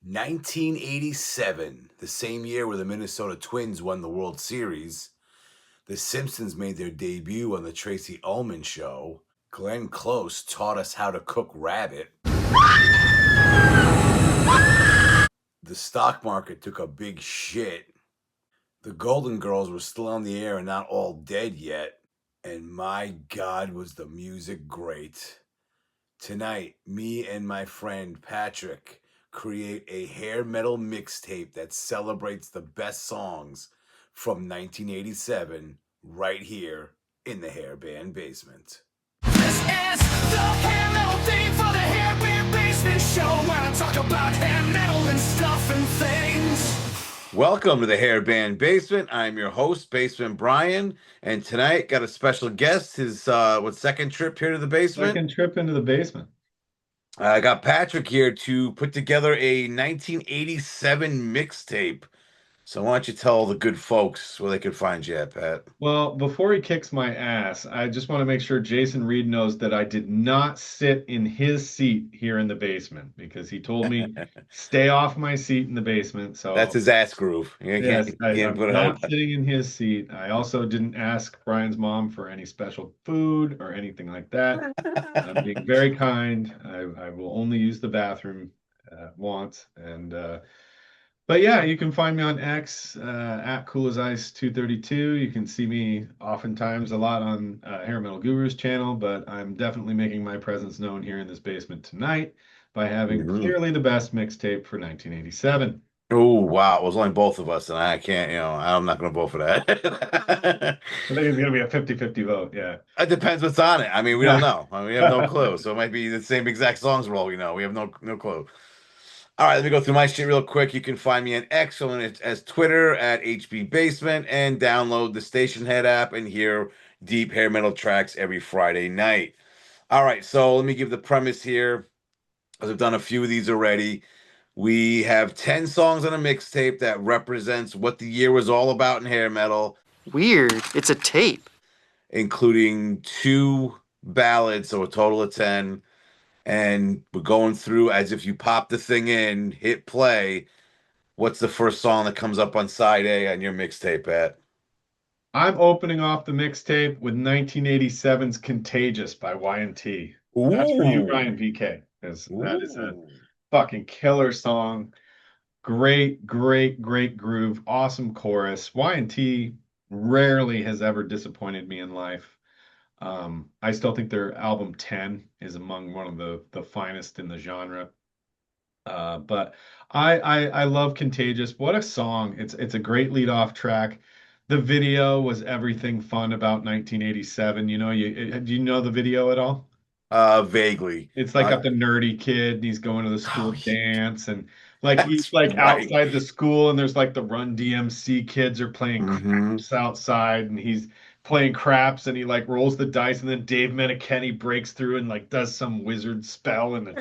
1987, the same year where the Minnesota Twins won the World Series, the Simpsons made their debut on the Tracy Ullman Show. Glenn Close taught us how to cook rabbit. The stock market took a big shit. The Golden Girls were still on the air and not all dead yet. And my God, was the music great. Tonight, me and my friend Patrick create a hair metal mixtape that celebrates the best songs from 1987 right here in the Hair Band Basement. This is the hair metal theme for the Hair Band Basement Show, where I talk about hair metal and stuff and things. Welcome to the Hair Band Basement. I'm your host, Basement Brian, and tonight got a special guest. His second trip here to the basement? Second trip into the basement. I got Patrick here to put together a 1987 mixtape. So why don't you tell the good folks where they could find you at, Pat? Well, before he kicks my ass, I just want to make sure Jason Reed knows that I did not sit in his seat here in the basement because he told me stay off my seat in the basement. So that's his ass groove. Yes, I'm not sitting in his seat. I also didn't ask Brian's mom for any special food or anything like that. I'm being very kind. I will only use the bathroom once. But yeah, you can find me on X at CoolAsIce232. You can see me oftentimes a lot on Hair Metal Guru's channel, but I'm definitely making my presence known here in this basement tonight by having clearly the best mixtape for 1987. Oh, wow. It was only both of us, and I can't, I'm not going to vote for that. I think it's going to be a 50-50 vote, yeah. It depends what's on it. I mean, we don't know. We have no clue. So it might be the same exact songs for all we know. We have no clue. All right, let me go through my shit real quick. You can find me on X as Twitter at HB Basement and download the Station Head app and hear deep hair metal tracks every Friday night. All right, so let me give the premise here, because I've done a few of these already. We have 10 songs on a mixtape that represents what the year was all about in hair metal. Weird. It's a tape. Including 2 ballads, so a total of 10. And we're going through as if you pop the thing in, hit play. What's the first song that comes up on side A on your mixtape, Pat? I'm opening off the mixtape with 1987's Contagious by Y&T. That's for you, Ryan PK. That is a fucking killer song. Great groove. Awesome chorus. Y&T rarely has ever disappointed me in life. I still think their album 10 is among one of the finest in the genre. But I love Contagious. What a song. It's a great lead-off track. The video was everything fun about 1987. Do you know the video at all? Vaguely. It's like got the nerdy kid and he's going to the school dance and he's right. outside the school and there's like the Run DMC kids are playing craps outside and he's playing craps and he rolls the dice and then Dave Menachenne breaks through and does some wizard spell and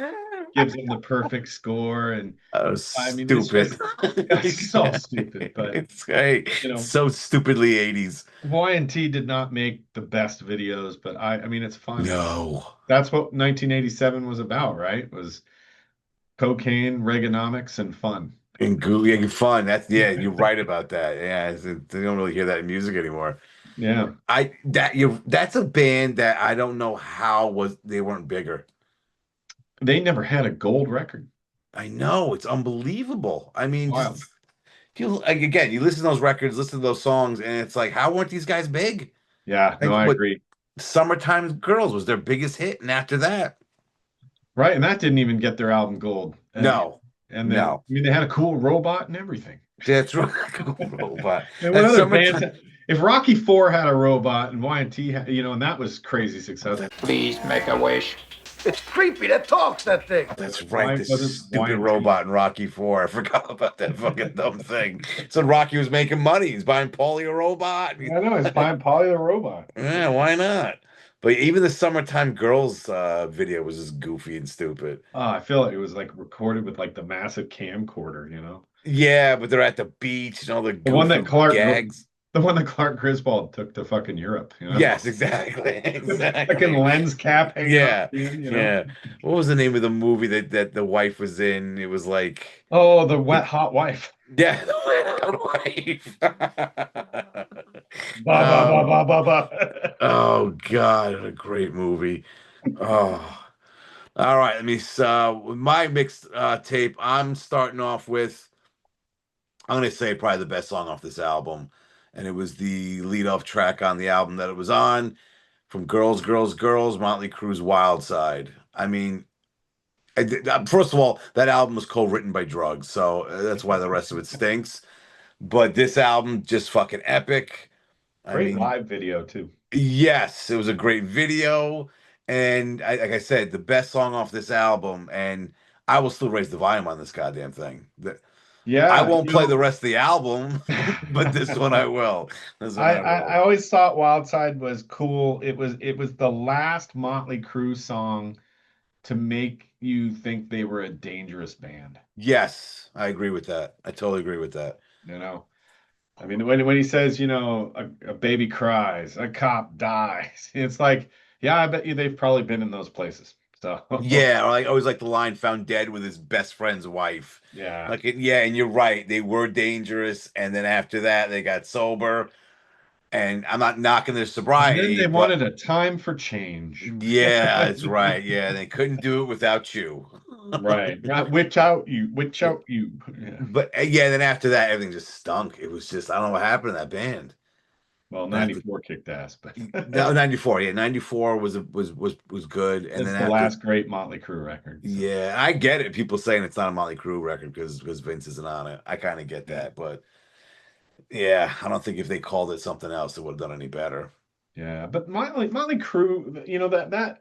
gives him the perfect score and stupid. It's so stupid, but it's great. So stupidly 80s. Y&T did not make the best videos, but I mean it's fun. No. That's what 1987 was about, right? It was cocaine, Reaganomics, and fun. And fun. You're right about that. Yeah, they don't really hear that in music anymore. Yeah. That's a band that I don't know how they weren't bigger. They never had a gold record. I know, it's unbelievable. I mean, you listen to those records, listen to those songs, and it's like, how weren't these guys big? Yeah, I agree. Summertime Girls was their biggest hit, and after that, right, and that didn't even get their album gold. They had a cool robot and everything. That's right, cool robot. And what other bands? If Rocky IV had a robot and Y&T, and that was crazy successful. Please make a wish. It's creepy. That talks, that thing. That's right. This stupid robot in Rocky IV. I forgot about that fucking dumb thing. So Rocky was making money. He's buying Paulie a robot. I know. He's buying Paulie a robot. Yeah, why not? But even the Summertime Girls video was just goofy and stupid. Oh, I feel like it was recorded with the massive camcorder, Yeah, but they're at the beach and all the one that Clark gags. The one that Clark Griswold took to fucking Europe, you know? Yes, exactly. Fucking Exactly. lens cap hanging off Yeah. the end, you know? Yeah. What was the name of the movie that the wife was in? It was like Oh, the wet hot wife. yeah, the wife. Ba ba ba Oh, ba ba ba. oh God, what a great movie. Oh. All right, let me with my mixed tape, I'm starting off with I'm gonna say probably the best song off this album, and it was the lead off track on the album that it was on from Girls, Girls, Girls, Motley Crue's Wild Side. I mean, first of all, that album was co-written by Drugs, so that's why the rest of it stinks. But this album just fucking epic. I Great mean, live video too. yes, it was a great video, and like I said, the best song off this album, and I will still raise the volume on this goddamn thing. I Yeah, won't play the rest of the album, but this one I will. This one I I will. always thought Wild Side was cool. It was the last Motley Crue song to make you think they were a dangerous band. Yes, I agree with that. I totally agree with that. You know, I mean, when he says, a baby cries, a cop dies, it's like, yeah, I bet you they've probably been in those places. So, Yeah, or I always like the line "found dead with his best friend's wife." yeah. Like, yeah, and you're right. They were dangerous, and then after that, they got sober. And I'm not knocking their And then sobriety, they but wanted a time for change. yeah, it's right. Yeah, they couldn't do it without you. Right. Not which out you, which out you. Yeah. But yeah, then after that, everything just stunk. It was just I don't know what happened to that band. Well, After 94 kicked ass, but no, 94. Yeah, 94 was good. And it's then the after last great Motley Crue record. So. yeah, I get it. People saying it's not a Motley Crue record because Vince isn't on it. I kind of get Yeah. that, but yeah, I don't think if they called it something else, it would have done any better. Yeah, but Motley Crue,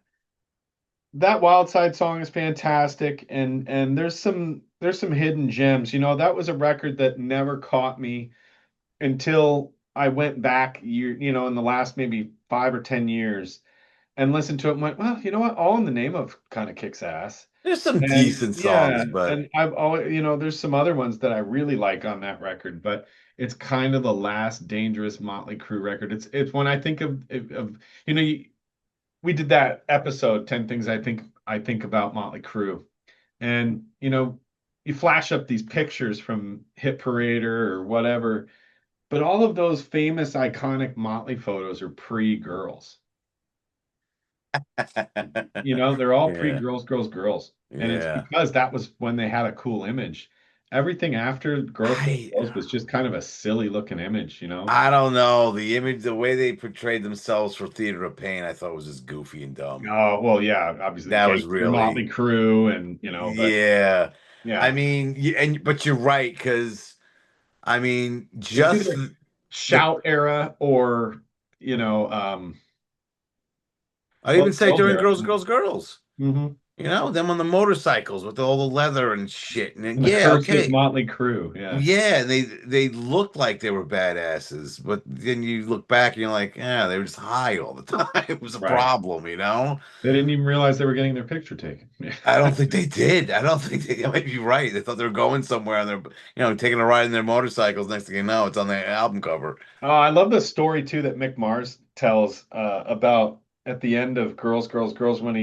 that Wild Side song is fantastic, and there's some hidden gems. That was a record that never caught me until I went back in the last maybe 5 or 10 years and listened to it and went, well, you know what? All in the Name of kind of kicks ass. There's some And decent yeah, songs, but and I've always, there's some other ones that I really like on that record, but it's kind of the last dangerous Motley Crue record. It's when I think of we did that episode 10 things I think about Motley Crue, and you flash up these pictures from Hit Parader or whatever, but all of those famous iconic Motley photos are pre-girls. They're all yeah, pre-girls, girls, girls. And it's yeah. because that was when they had a cool image. Everything after girls, girls, I girls was just kind of a silly looking image. I don't know. The image, the way they portrayed themselves for Theater of Pain, I thought was just goofy and dumb. Oh, well, yeah, obviously That was Gangster Motley really, Crue but yeah. I yeah. mean, but you're right because I mean, It was just either the Shout era or, you know, um, I well, even say Girls during era. Girls, Girls, Girls. Mm-hmm. Them on the motorcycles with all the leather and shit. And then, And the yeah, first was okay. Motley Crue. Yeah. Yeah, they looked like they were badasses, but then you look back and you're like, yeah, they were just high all the time. It was a Right. problem. They didn't even realize they were getting their picture taken. I don't think they did. I don't think they might be right. They thought they were going somewhere and they're, taking a ride in their motorcycles. Next thing you know, it's on the album cover. Oh, I love the story too that Mick Mars tells about at the end of Girls, Girls, Girls when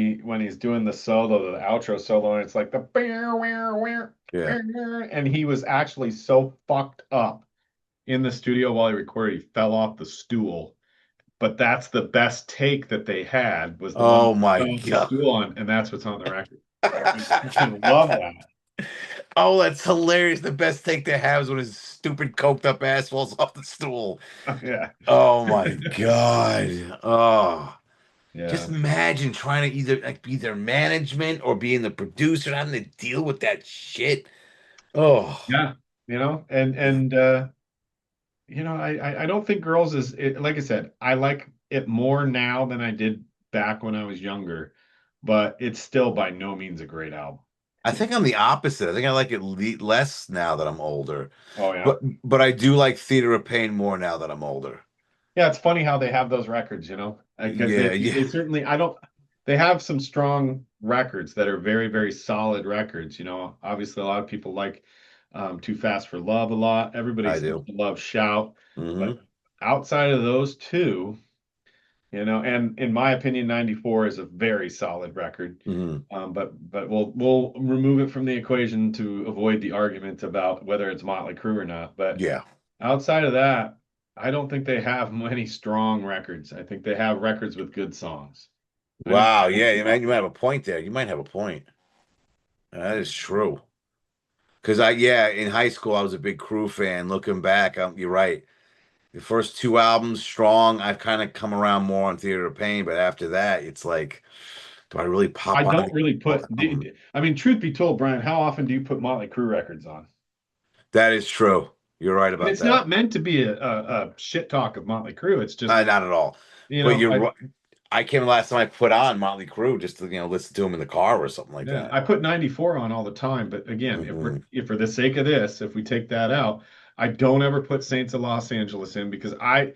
he's doing the solo, the outro solo, and it's like the bear, where, Yeah. and he was actually so fucked up in the studio while he recorded, he fell off the stool. But that's the best take that they had was the one Oh my he fell off the God. stool on, and that's what's on the record. I love that. Oh, that's hilarious. The best take they have is when his stupid coked up ass falls off the stool. Yeah. Oh my God. Oh. Just Yeah. imagine trying to either like be their management or being the producer, having to deal with that shit. Oh, Yeah. I don't think Girls like I said, I like it more now than I did back when I was younger, but it's still by no means a great album. I think I'm the opposite. I think I like it less now that I'm older, Oh yeah. but I do like Theater of Pain more now that I'm older. Yeah, it's funny how they have those records, because Yeah, they yeah, certainly I don't they have some strong records that are very, very solid records. Obviously a lot of people like Too Fast for Love a lot. Everybody I seems do. to love Shout, but Hmm outside of those two, and in my opinion, 94 is a very solid record. But we'll remove it from the equation to avoid the argument about whether it's Motley Crue or not. But Yeah. outside of that, I don't think they have many strong records. I think they have records with good songs. Wow. Yeah, you might have a point there. You might have a point. That is true. Because in high school, I was a big Crew fan. Looking back, you're right. The first two albums, strong. I've kind of come around more on Theater of Pain, but after that, it's like, do I really pop I on? don't really I mean, truth be told, Brian, how often do you put Motley Crue records on? That is true. You're right And about it's that. not meant to be a shit talk of Motley Crue. It's just, Not at all. But you're right. I came last time I put on Motley Crue just to listen to them in the car or something like that. I put 94 on all the time, but again, if for the sake of this, if we take that out, I don't ever put Saints of Los Angeles in because I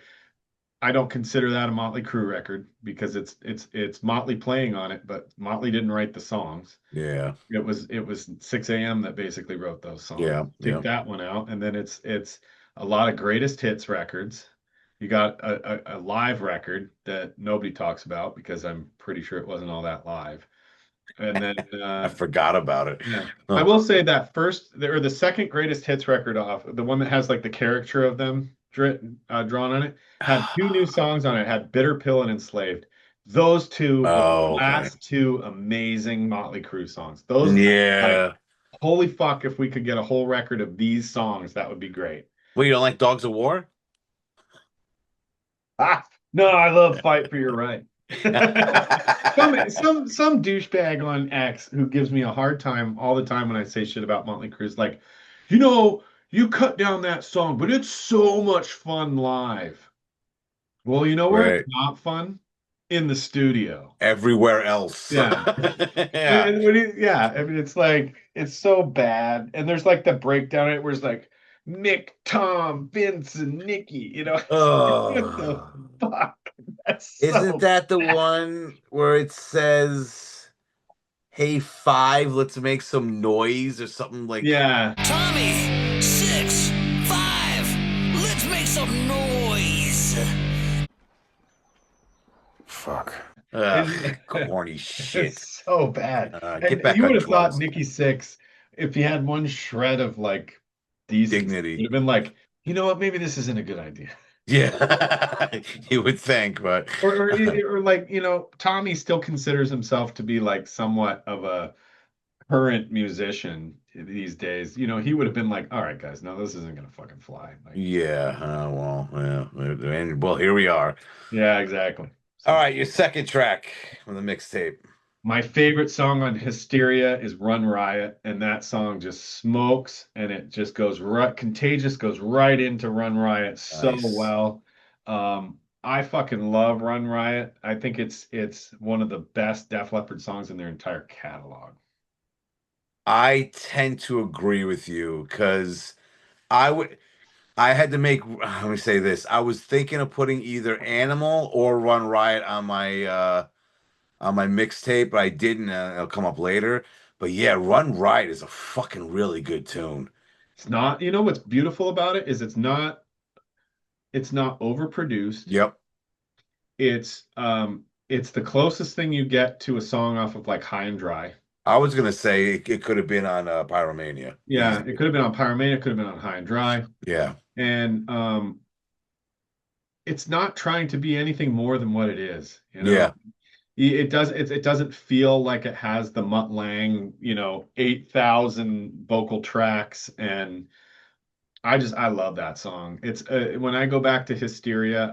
don't consider that a Motley Crue record because it's Motley playing on it, but Motley didn't write the songs. Yeah. It was 6 a.m. that basically wrote those songs. Yeah. Take that one out, and then it's a lot of greatest hits records. You got a live record that nobody talks about because I'm pretty sure it wasn't all that live. And then I forgot about it. Yeah. I will say that the second greatest hits record off, the one that has like the caricature of them drawn on it, had two new songs on it. Had Bitter Pill and Enslaved. Those two were the last two amazing Motley Crue songs. Those, yeah. Holy fuck, if we could get a whole record of these songs, that would be great. Well, you don't like Dogs of War? No, I love Fight for Your Right. some douchebag on X who gives me a hard time all the time when I say shit about Motley Crue is like, you cut down that song, but it's so much fun live. Well, you know where it's not fun? In the studio. Everywhere else. Yeah. Yeah. I mean, it's like, it's so bad. And there's like the breakdown in it where it's like Mick, Tom, Vince, and Nikki, what the fuck? Isn't that the one where it says, "Hey, 5, let's make some noise," or something like? Yeah. Tommy, 6, 5, let's make some noise. Fuck. Corny shit. It's so bad. Get back you on would have thought drugs. Nikki Sixx, if he had one shred of like Dignity, would have been like, you know what? Maybe this isn't a good idea. Yeah, you would think, but or like Tommy still considers himself to be like somewhat of a current musician these days. He would have been like, all right, guys, no, this isn't gonna fucking fly. Like, well, here we are. Yeah, exactly. All right, your second track on the mixtape. My favorite song on Hysteria is Run Riot, and that song just smokes, and it just goes right. Contagious goes right into Run Riot so well. I fucking love Run Riot. I think it's one of the best Def Leppard songs in their entire catalog. I tend to agree with you because I had to make. Let me say this: I was thinking of putting either Animal or Run Riot on my mixtape, but I didn't. It'll come up later. But yeah, Run Riot is a fucking really good tune. It's not. What's beautiful about it is it's not overproduced. Yep. It's the closest thing you get to a song off of like High and Dry. I was gonna say it could have been on Pyromania. Yeah, it could have been on Pyromania, it could have been on High and Dry. Yeah. And it's not trying to be anything more than what it is. Yeah. It doesn't feel like it has the Mutt Lange, 8,000 vocal tracks, and I love that song. It's when I go back to Hysteria,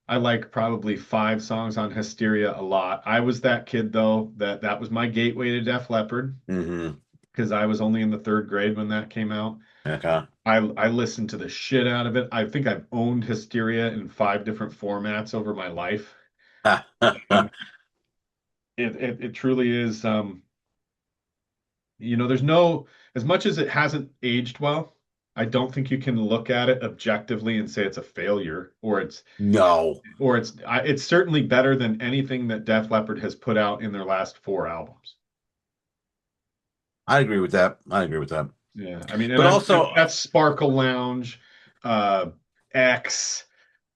I like probably 5 songs on Hysteria a lot. I was that kid though that was my gateway to Def Leppard because I was only in the 3rd grade when that came out. Okay. I listened to the shit out of it. I think I've owned Hysteria in 5 different formats over my life. It truly is. There's no, as much as it hasn't aged well, I don't think you can look at it objectively and say it's a failure or it's certainly better than anything that Def Leppard has put out in their last 4 albums. I agree with that. Yeah, I mean, but also that's Sparkle Lounge, X,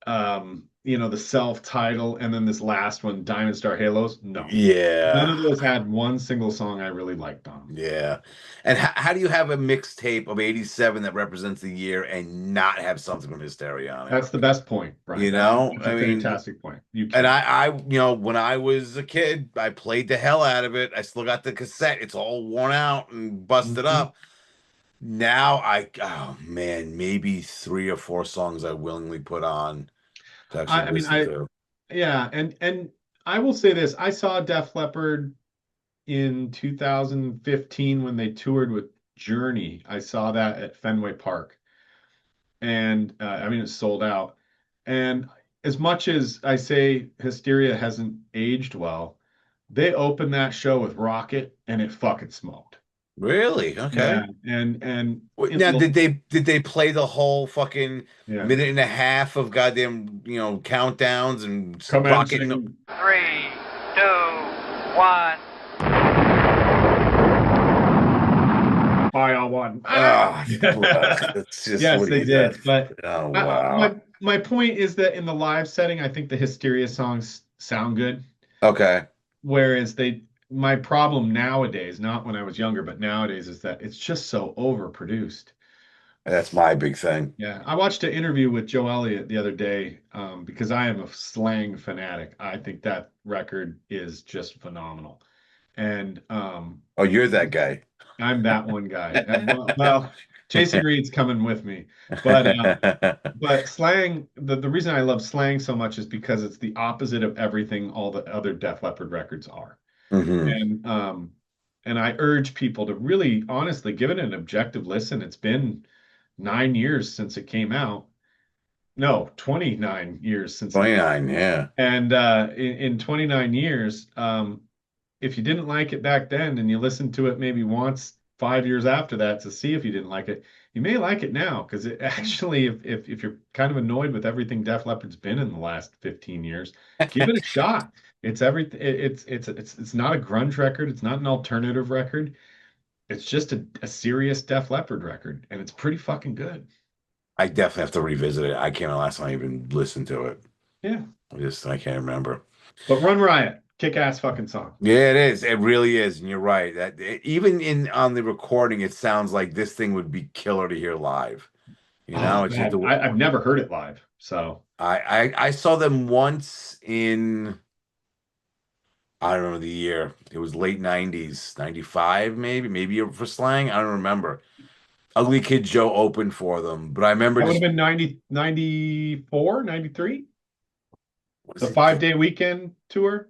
the self-title, and then this last one, Diamond Star Halos. No, none of Yeah. those had one single song I really liked on them. Yeah. And how do you have a mixtape of 87 that represents the year and not have something from Hysteria on it? That's the best point, Brian. You know, That's I a mean, fantastic point. You and can't. when I was a kid, I played the hell out of it. I still got the cassette. It's all worn out and busted Mhm. up. Oh man, maybe 3 or 4 songs I willingly put on to actually I mean, listen to. yeah, and I will say this: I saw Def Leppard in 2015 when they toured with Journey. I saw that at Fenway Park, and I mean, it's sold out. And as much as I say Hysteria hasn't aged well, they opened that show with Rocket, and it fucking smoked. Really? Okay. Yeah, and Now, did they play the whole fucking yeah, minute and a half of goddamn countdowns and rocket? commencing. 3, 2, 1. File one. That's just Yes, what they he did. does. But Oh my wow. my point is that in the live setting, I think the Hysteria songs sound good. Okay. Whereas my problem nowadays, not when I was younger, but nowadays, is that it's just so overproduced. That's my big thing. Yeah, I watched an interview with Joe Elliott the other day because I am a slang fanatic. I think that record is just phenomenal, and Oh, you're that guy. I'm that one guy. Well, Jason Reed's coming with me, but slang. The reason I love slang so much is because it's the opposite of everything all the other Def Leppard records are. Hmm. And I urge people to really honestly give it an objective listen. It's been 9 years since it came out. No, 29 years since it came 29, out. yeah. And in 29 years, if you didn't like it back then and you listened to it maybe once 5 years after that to see if you didn't like it, you may like it now because it actually, if you're kind of annoyed with everything Def Leppard's been in the last 15 years, give it a shot. It's everything. It's not a grunge record. It's not an alternative record. It's just a serious Def Leppard record, and it's pretty fucking good. I definitely have to revisit it. I can't remember the last time I even listened to it. Yeah. I can't remember. But Run Riot, kick-ass fucking song. Yeah, it is. It really is, and you're right. Even on the recording, it sounds like this thing would be killer to hear live. Oh It's just man, I've never heard it live, so I saw them once in I don't remember the year. It was late 90s, 95 maybe for Slang. I don't remember. Ugly Kid Joe opened for them, but I remember that would have just been 90, 94, 93. was The it 5-day weekend tour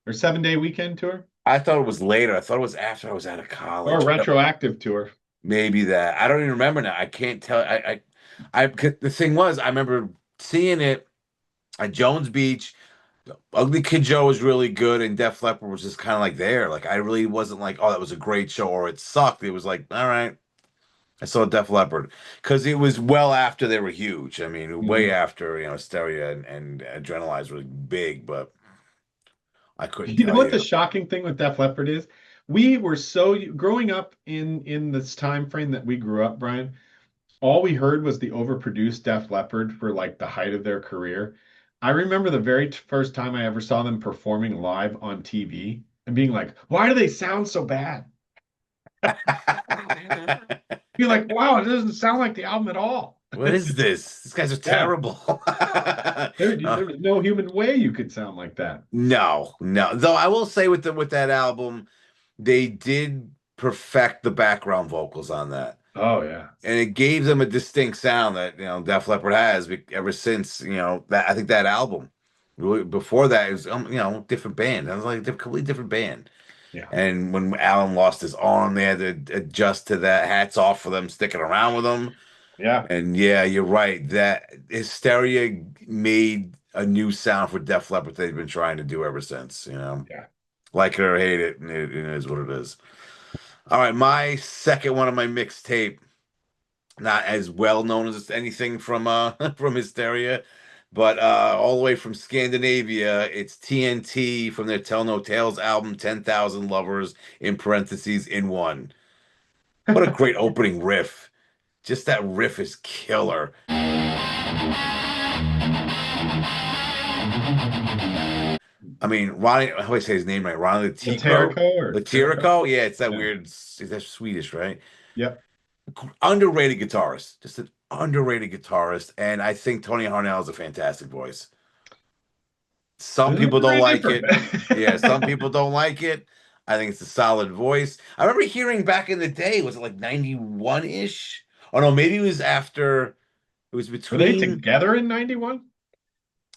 or 7-day weekend tour I thought it was later. I thought it was after I was out of or a college. retroactive tour. Maybe that. I don't even remember now. I can't tell. The thing was, I remember seeing it at Jones Beach. Ugly Kid Joe was really good, and Def Leppard was just kind of like there. Like I really wasn't like, oh, that was a great show, or it sucked. It was like, all right. I saw Def Leppard because it was well after they were huge. I mean, way Mhm. after Hysteria and Adrenalize were big, but I couldn't You know tell what the you. shocking thing with Def Leppard is? We were so growing up in this time frame that we grew up, Brian. All we heard was the overproduced Def Leppard for like the height of their career. I remember the very first time I ever saw them performing live on TV and being like, why do they sound so bad? You're like, wow, it doesn't sound like the album at all. What is this? These guys are Yeah, terrible. there was no human way you could sound like that. No, no. Though I will say with that album, they did perfect the background vocals on that. Oh yeah. And it gave them a distinct sound that Def Leppard has ever since that I think that album. Really, before that it was different band. I was like a completely different band. Yeah. And when Alan lost his arm, they had to adjust to that. Hats off for them sticking around with him. Yeah. And yeah, you're right. That Hysteria made a new sound for Def Leppard they've been trying to do ever since. Yeah. Like it or hate it, it is what it is. All right, my second one of my mixtape, not as well known as anything from from Hysteria, but all the way from Scandinavia, it's TNT from their Tell No Tales album, 10,000 Lovers in parentheses in one. What a great opening riff. Just that riff is killer. I mean, Ronnie, how do I say his name right? Ronnie Latico? Laterico or Terico? Latirico? Yeah, it's that Yeah. weird, that's Swedish, right? Yep. Underrated guitarist, just an underrated guitarist. And I think Tony Harnell is a fantastic voice. Some people don't Very like it. Yeah, some different. people don't like it. I think it's a solid voice. I remember hearing back in the day, was it like 91-ish? Oh no, maybe it was after, it was Were they between. together in 91?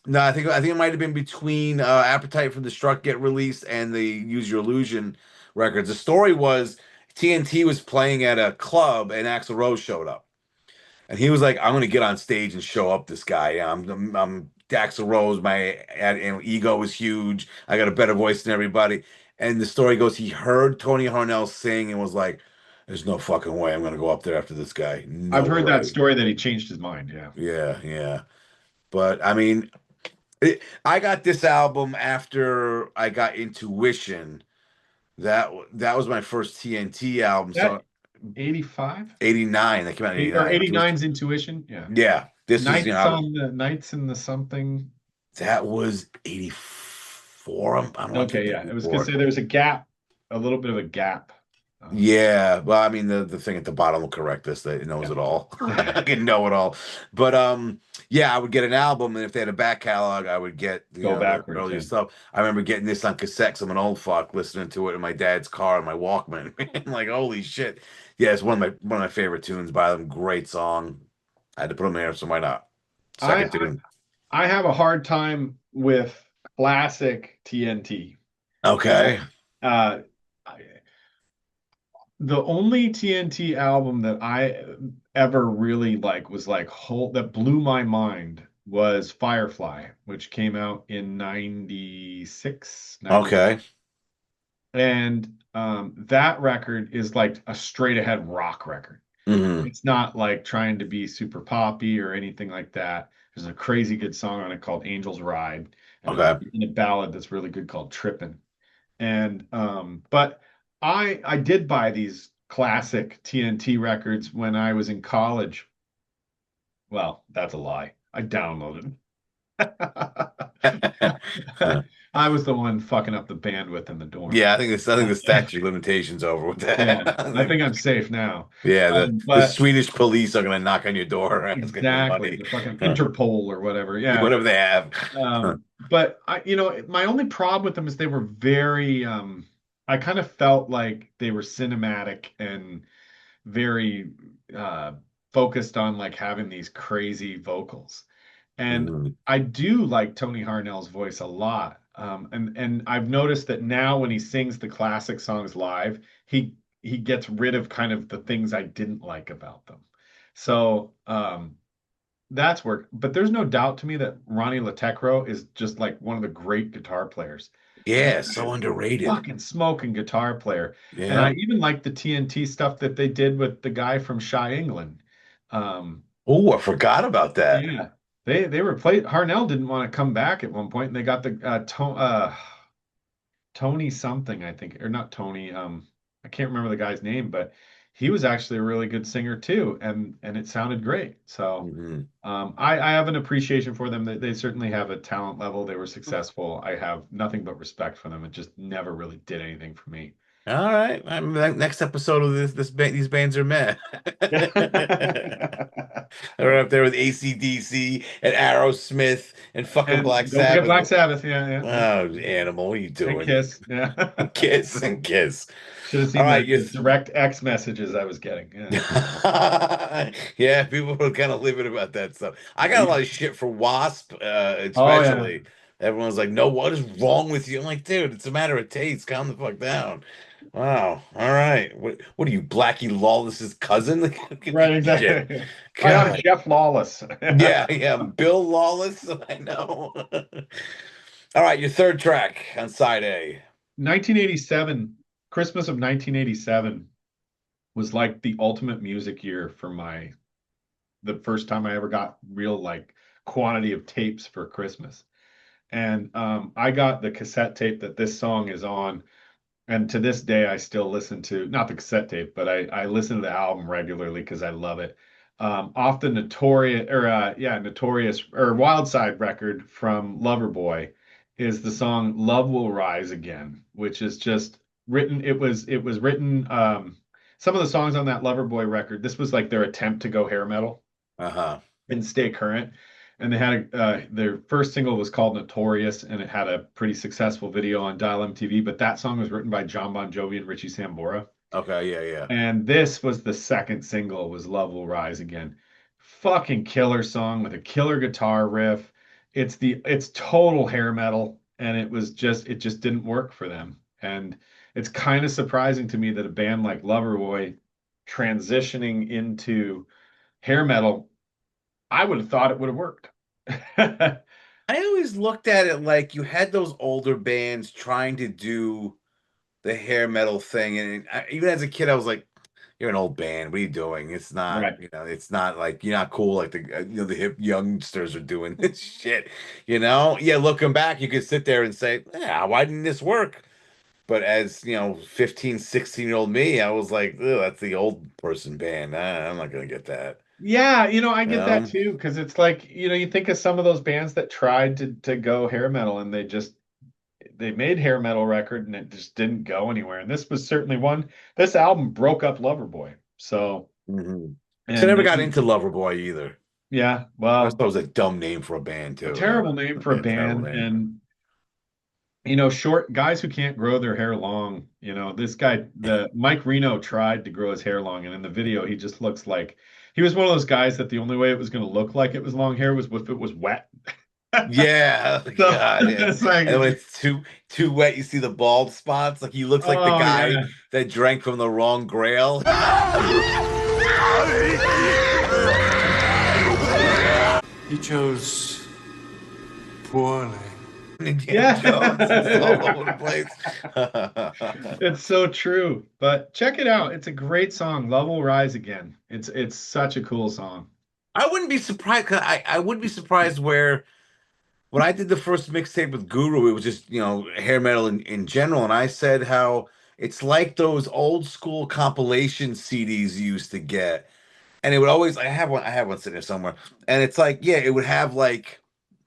No, I think it might have been between Appetite for Destruct get released and the Use Your Illusion records. The story was TNT was playing at a club and Axl Rose showed up. And he was like, "I'm going to get on stage and show up this guy. I'm Axl Rose. Ego is huge. I got a better voice than everybody." And the story goes, he heard Tony Harnell sing and was like, "There's no fucking way I'm going to go up there after this guy. No I've heard that way." story that he changed his mind. Yeah. Yeah, yeah. But I mean, I got this album after I got Intuition. That was my first TNT album. That So 85? 89. That came out in Or 89. 89's Intuition? Yeah. Yeah. This is, Nights in the something. that was 84. I don't Okay, think yeah. It was 84. gonna say there's a gap, a little bit of a gap. Yeah, well, I mean the thing at the bottom will correct us that it knows it all. I can know it all. But yeah, I would get an album, and if they had a back catalog, I would get Go the backwards, earlier yeah. stuff. I remember getting this on cassette 'cause I'm an old fuck, listening to it in my dad's car on my Walkman. I'm like, holy shit. Yeah, it's one of my favorite tunes by them. Great song. I had to put them there, so why not? I, Second tune. I have a hard time with classic TNT. Okay. I- the only TNT album that I ever really was that blew my mind was Firefly, which came out in 96. Okay. And that record is like a straight ahead rock record. Mhm. It's not like trying to be super poppy or anything like that. There's a crazy good song on it called Angel's Ride, and Okay. a ballad that's really good called Trippin'. And but I did buy these classic TNT records when I was in college. Well, that's a lie. I downloaded. I was the one fucking up the bandwidth in the dorm. Yeah, I think the statute of limitations over with that. Yeah, I think I'm safe now. Yeah, the But Swedish police are gonna knock on your door asking for exactly, money. the fucking Interpol or whatever. Yeah. Whatever they have. But my only problem with them is they were very I kind of felt like they were cinematic and very focused on like having these crazy vocals. And Mhm. I do like Tony Harnell's voice a lot. And I've noticed that now when he sings the classic songs live, he gets rid of kind of the things I didn't like about them. So that's work. But there's no doubt to me that Ronnie Latecro is just like one of the great guitar players. Yeah, so underrated. Fucking smoking guitar player. And Yeah. I even like the TNT stuff that they did with the guy from Shy England. Oh, I forgot about that. Yeah. They replaced Harnell didn't want to come back at one point, and they got the Tony something, I think, or not Tony. I can't remember the guy's name, but he was actually a really good singer too, and it sounded great. So Mhm. I have an appreciation for them. They certainly have a talent level. They were successful. I have nothing but respect for them. It just never really did anything for me. All right. Next episode of these bands are meh. They're up there with AC/DC and Aerosmith and fucking And Black don't forget Sabbath. Black Sabbath. Yeah, yeah. Oh, Animal, what are you And doing? Kiss. Yeah. Kiss and Kiss. Should have seen All right, the direct X messages I was getting. Yeah. Yeah, people were kind of livid about that stuff. I got a lot of shit for Wasp, Oh, yeah. especially. Everyone's like, "No, what is wrong with you?" I'm like, "Dude, it's a matter of taste. Calm the fuck down." Wow. All right. What are you, Blackie Lawless's cousin? Right, exactly. I'm God. Jeff Lawless. Yeah. Bill Lawless. I know. All right, your third track on side A. 1987, Christmas of 1987 was like the ultimate music year for the first time I ever got real like quantity of tapes for Christmas. And I got the cassette tape that this song is on. And to this day, I still listen to, not the cassette tape, but I listen to the album regularly because I love it. Off the Notorious or Wild Side record from Loverboy is the song Love Will Rise Again, which is just written. It was written. Some of the songs on that Loverboy record, this was like their attempt to go hair metal Uh-huh. and stay current. And they had their first single was called Notorious, and it had a pretty successful video on Dial MTV. But that song was written by John Bon Jovi and Richie Sambora. Okay, yeah. And this was the second single, was Love Will Rise Again. Fucking killer song with a killer guitar riff. It's total hair metal, and it just didn't work for them. And it's kind of surprising to me that a band like Loverboy transitioning into hair metal, I would have thought it would have worked. I always looked at it like you had those older bands trying to do the hair metal thing, and even as a kid, I was like, "You're an old band. What are you doing? It's not, Right. it's not like you're not cool like the hip youngsters are doing this shit." Yeah. Looking back, you could sit there and say, "Yeah, why didn't this work?" But as 15, 16-year-old me, I was like, "Ugh, that's the old person band. I'm not gonna get that." Yeah, I You get that know? too, because it's like, you think of some of those bands that tried to go hair metal, and they made hair metal record and it just didn't go anywhere. And this was certainly one. This album broke up Loverboy. So, Mhm. So I and never got into Loverboy either. yeah, I thought well, it was a dumb name for a band a too. terrible name for a Yeah, terrible band. name. And short guys who can't grow their hair long. This guy, the Mike Reno, tried to grow his hair long, and in the video, he just looks like he was one of those guys that the only way it was going to look like it was long hair was if it was wet. Yeah, oh So God. it's like, And when it's too wet, you see the bald spots. Like he looks like the oh guy yeah, that drank from the wrong grail. He chose poorly. Indiana Jones is all over the place. it's so true. But check it out. It's a great song. Love Will Rise Again. It's such a cool song. I wouldn't be surprised. 'Cause I wouldn't be surprised where when I did the first mixtape with Guru, it was just hair metal in general, and I said how it's like those old school compilation CDs you used to get, and it would always I have one sitting there somewhere, and it's like it would have like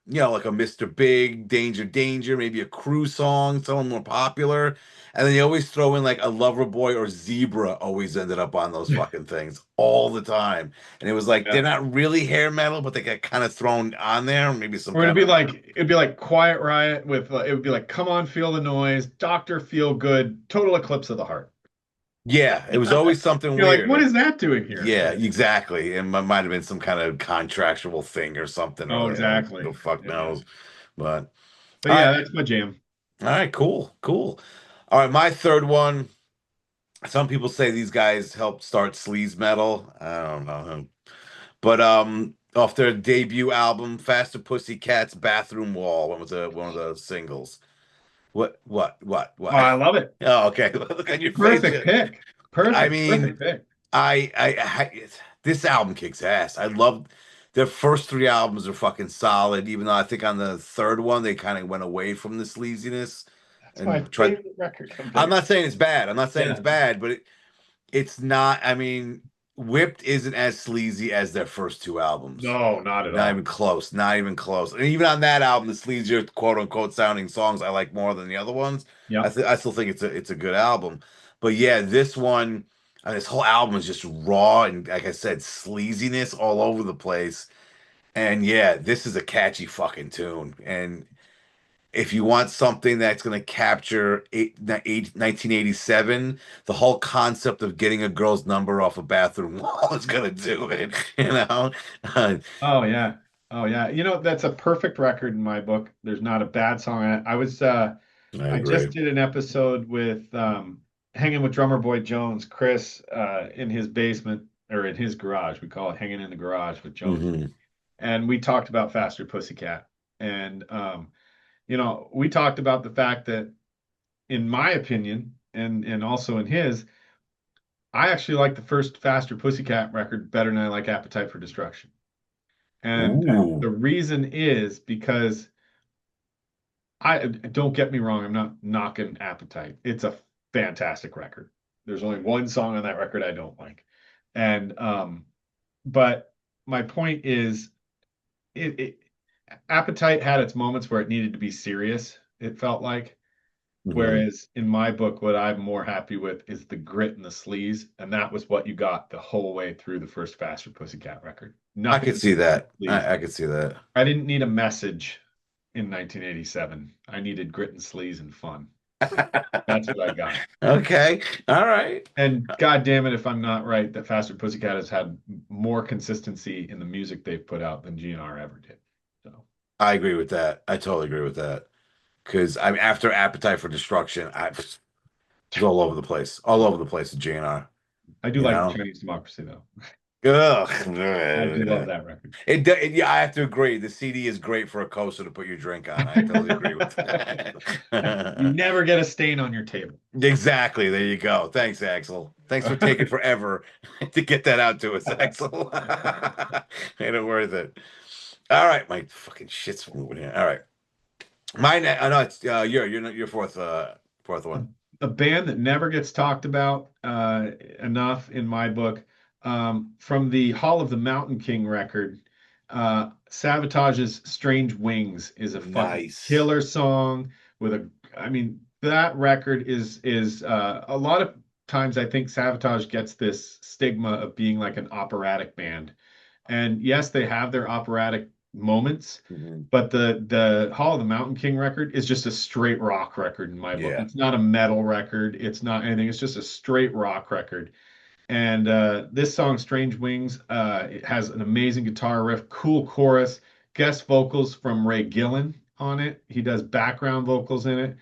like a Mr. Big, Danger Danger, maybe a Crew song, someone more popular. And then you always throw in like a Loverboy or Zebra always ended up on those fucking things all the time. And it was like they're Yeah. not really hair metal, but they get kind of thrown on there. Maybe some Or kind of it'd be like Quiet Riot with it would be like Come On Feel the Noise, Doctor Feel Good, Total Eclipse of the Heart. yeah, it was always something You're like, weird. what is that doing here? Yeah, exactly. And it might have been some kind of contractual thing or something. Oh, Or exactly. the fuck Yeah. knows. But But all yeah, right, that's my jam. all right, cool. All right, my third one. Some people say these guys helped start sleaze metal. I don't know. But off their debut album, Faster Pussycat's Bathroom Wall, one of the singles. Oh, I love it. Oh, okay. Look at your face. Perfect pick. I Perfect mean, pick. this album kicks ass. I love their first three albums are fucking solid, even though I think on the third one they kind of went away from the sleaziness That's my and tried. favorite record of I'm theirs. not saying it's bad. I'm not saying it's Yeah. bad, but it's not. I mean, Whipped isn't as sleazy as their first two albums. No, not at Not all. even close. Not even close. And even on that album, the sleazier quote unquote sounding songs I like more than the other ones. Yeah. I still think it's a good album. But yeah, this one, this whole album is just raw and like I said, sleaziness all over the place. And yeah, this is a catchy fucking tune. And if you want something that's going to capture 1987, the whole concept of getting a girl's number off a bathroom wall is going to do it, you know? Oh yeah. Oh yeah. That's a perfect record in my book. There's not a bad song on it. I I agree. just did an episode with hanging with drummer Boy Jones, Chris, in his basement or in his garage. We call it hanging in the garage with Jones. Mhm. And we talked about Faster Pussycat. And we talked about the fact that, in my opinion, and also in his, I actually like the first Faster Pussycat record better than I like Appetite for Destruction. And Ooh. the reason is because I don't get me wrong, I'm not knocking Appetite. It's a fantastic record. There's only one song on that record I don't like. And but my point is Appetite had its moments where it needed to be serious, it felt like. Mhm. Whereas in my book, what I'm more happy with is the grit and the sleaze, and that was what you got the whole way through the first Faster Pussycat record. I Nothing could see that. sleaze. I could see that. I didn't need a message in 1987. I needed grit and sleaze and fun. That's what I got. Okay. All right. And God damn it, if I'm not right, that Faster Pussycat has had more consistency in the music they've put out than GNR ever did. So I agree with that. I totally agree with that. Because I'm after Appetite for Destruction, I was all over the place. All over the place with GNR. I do You like know? Chinese Democracy though. Ugh. I do love that record. Yeah, I have to agree. The CD is great for a coaster to put your drink on. I totally agree with that. You never get a stain on your table. Exactly. There you go. Thanks, Axel. Thanks for taking forever to get that out to us, Axel. Made it worth it. All right, my fucking shit's moving here. All right, mine. I know it's your fourth one. A band that never gets talked about enough in my book, from the Hall of the Mountain King record, Savatage's "Strange Wings" is a fucking Nice. killer song with a. I mean, that record is a lot of times I think Savatage gets this stigma of being like an operatic band, and yes, they have their operatic moments, Mhm. but the Hall of the Mountain King record is just a straight rock record in my book. Yeah. It's not a metal record. It's not anything. It's just a straight rock record. And this song, Strange Wings, it has an amazing guitar riff, cool chorus, guest vocals from Ray Gillen on it. He does background vocals in it.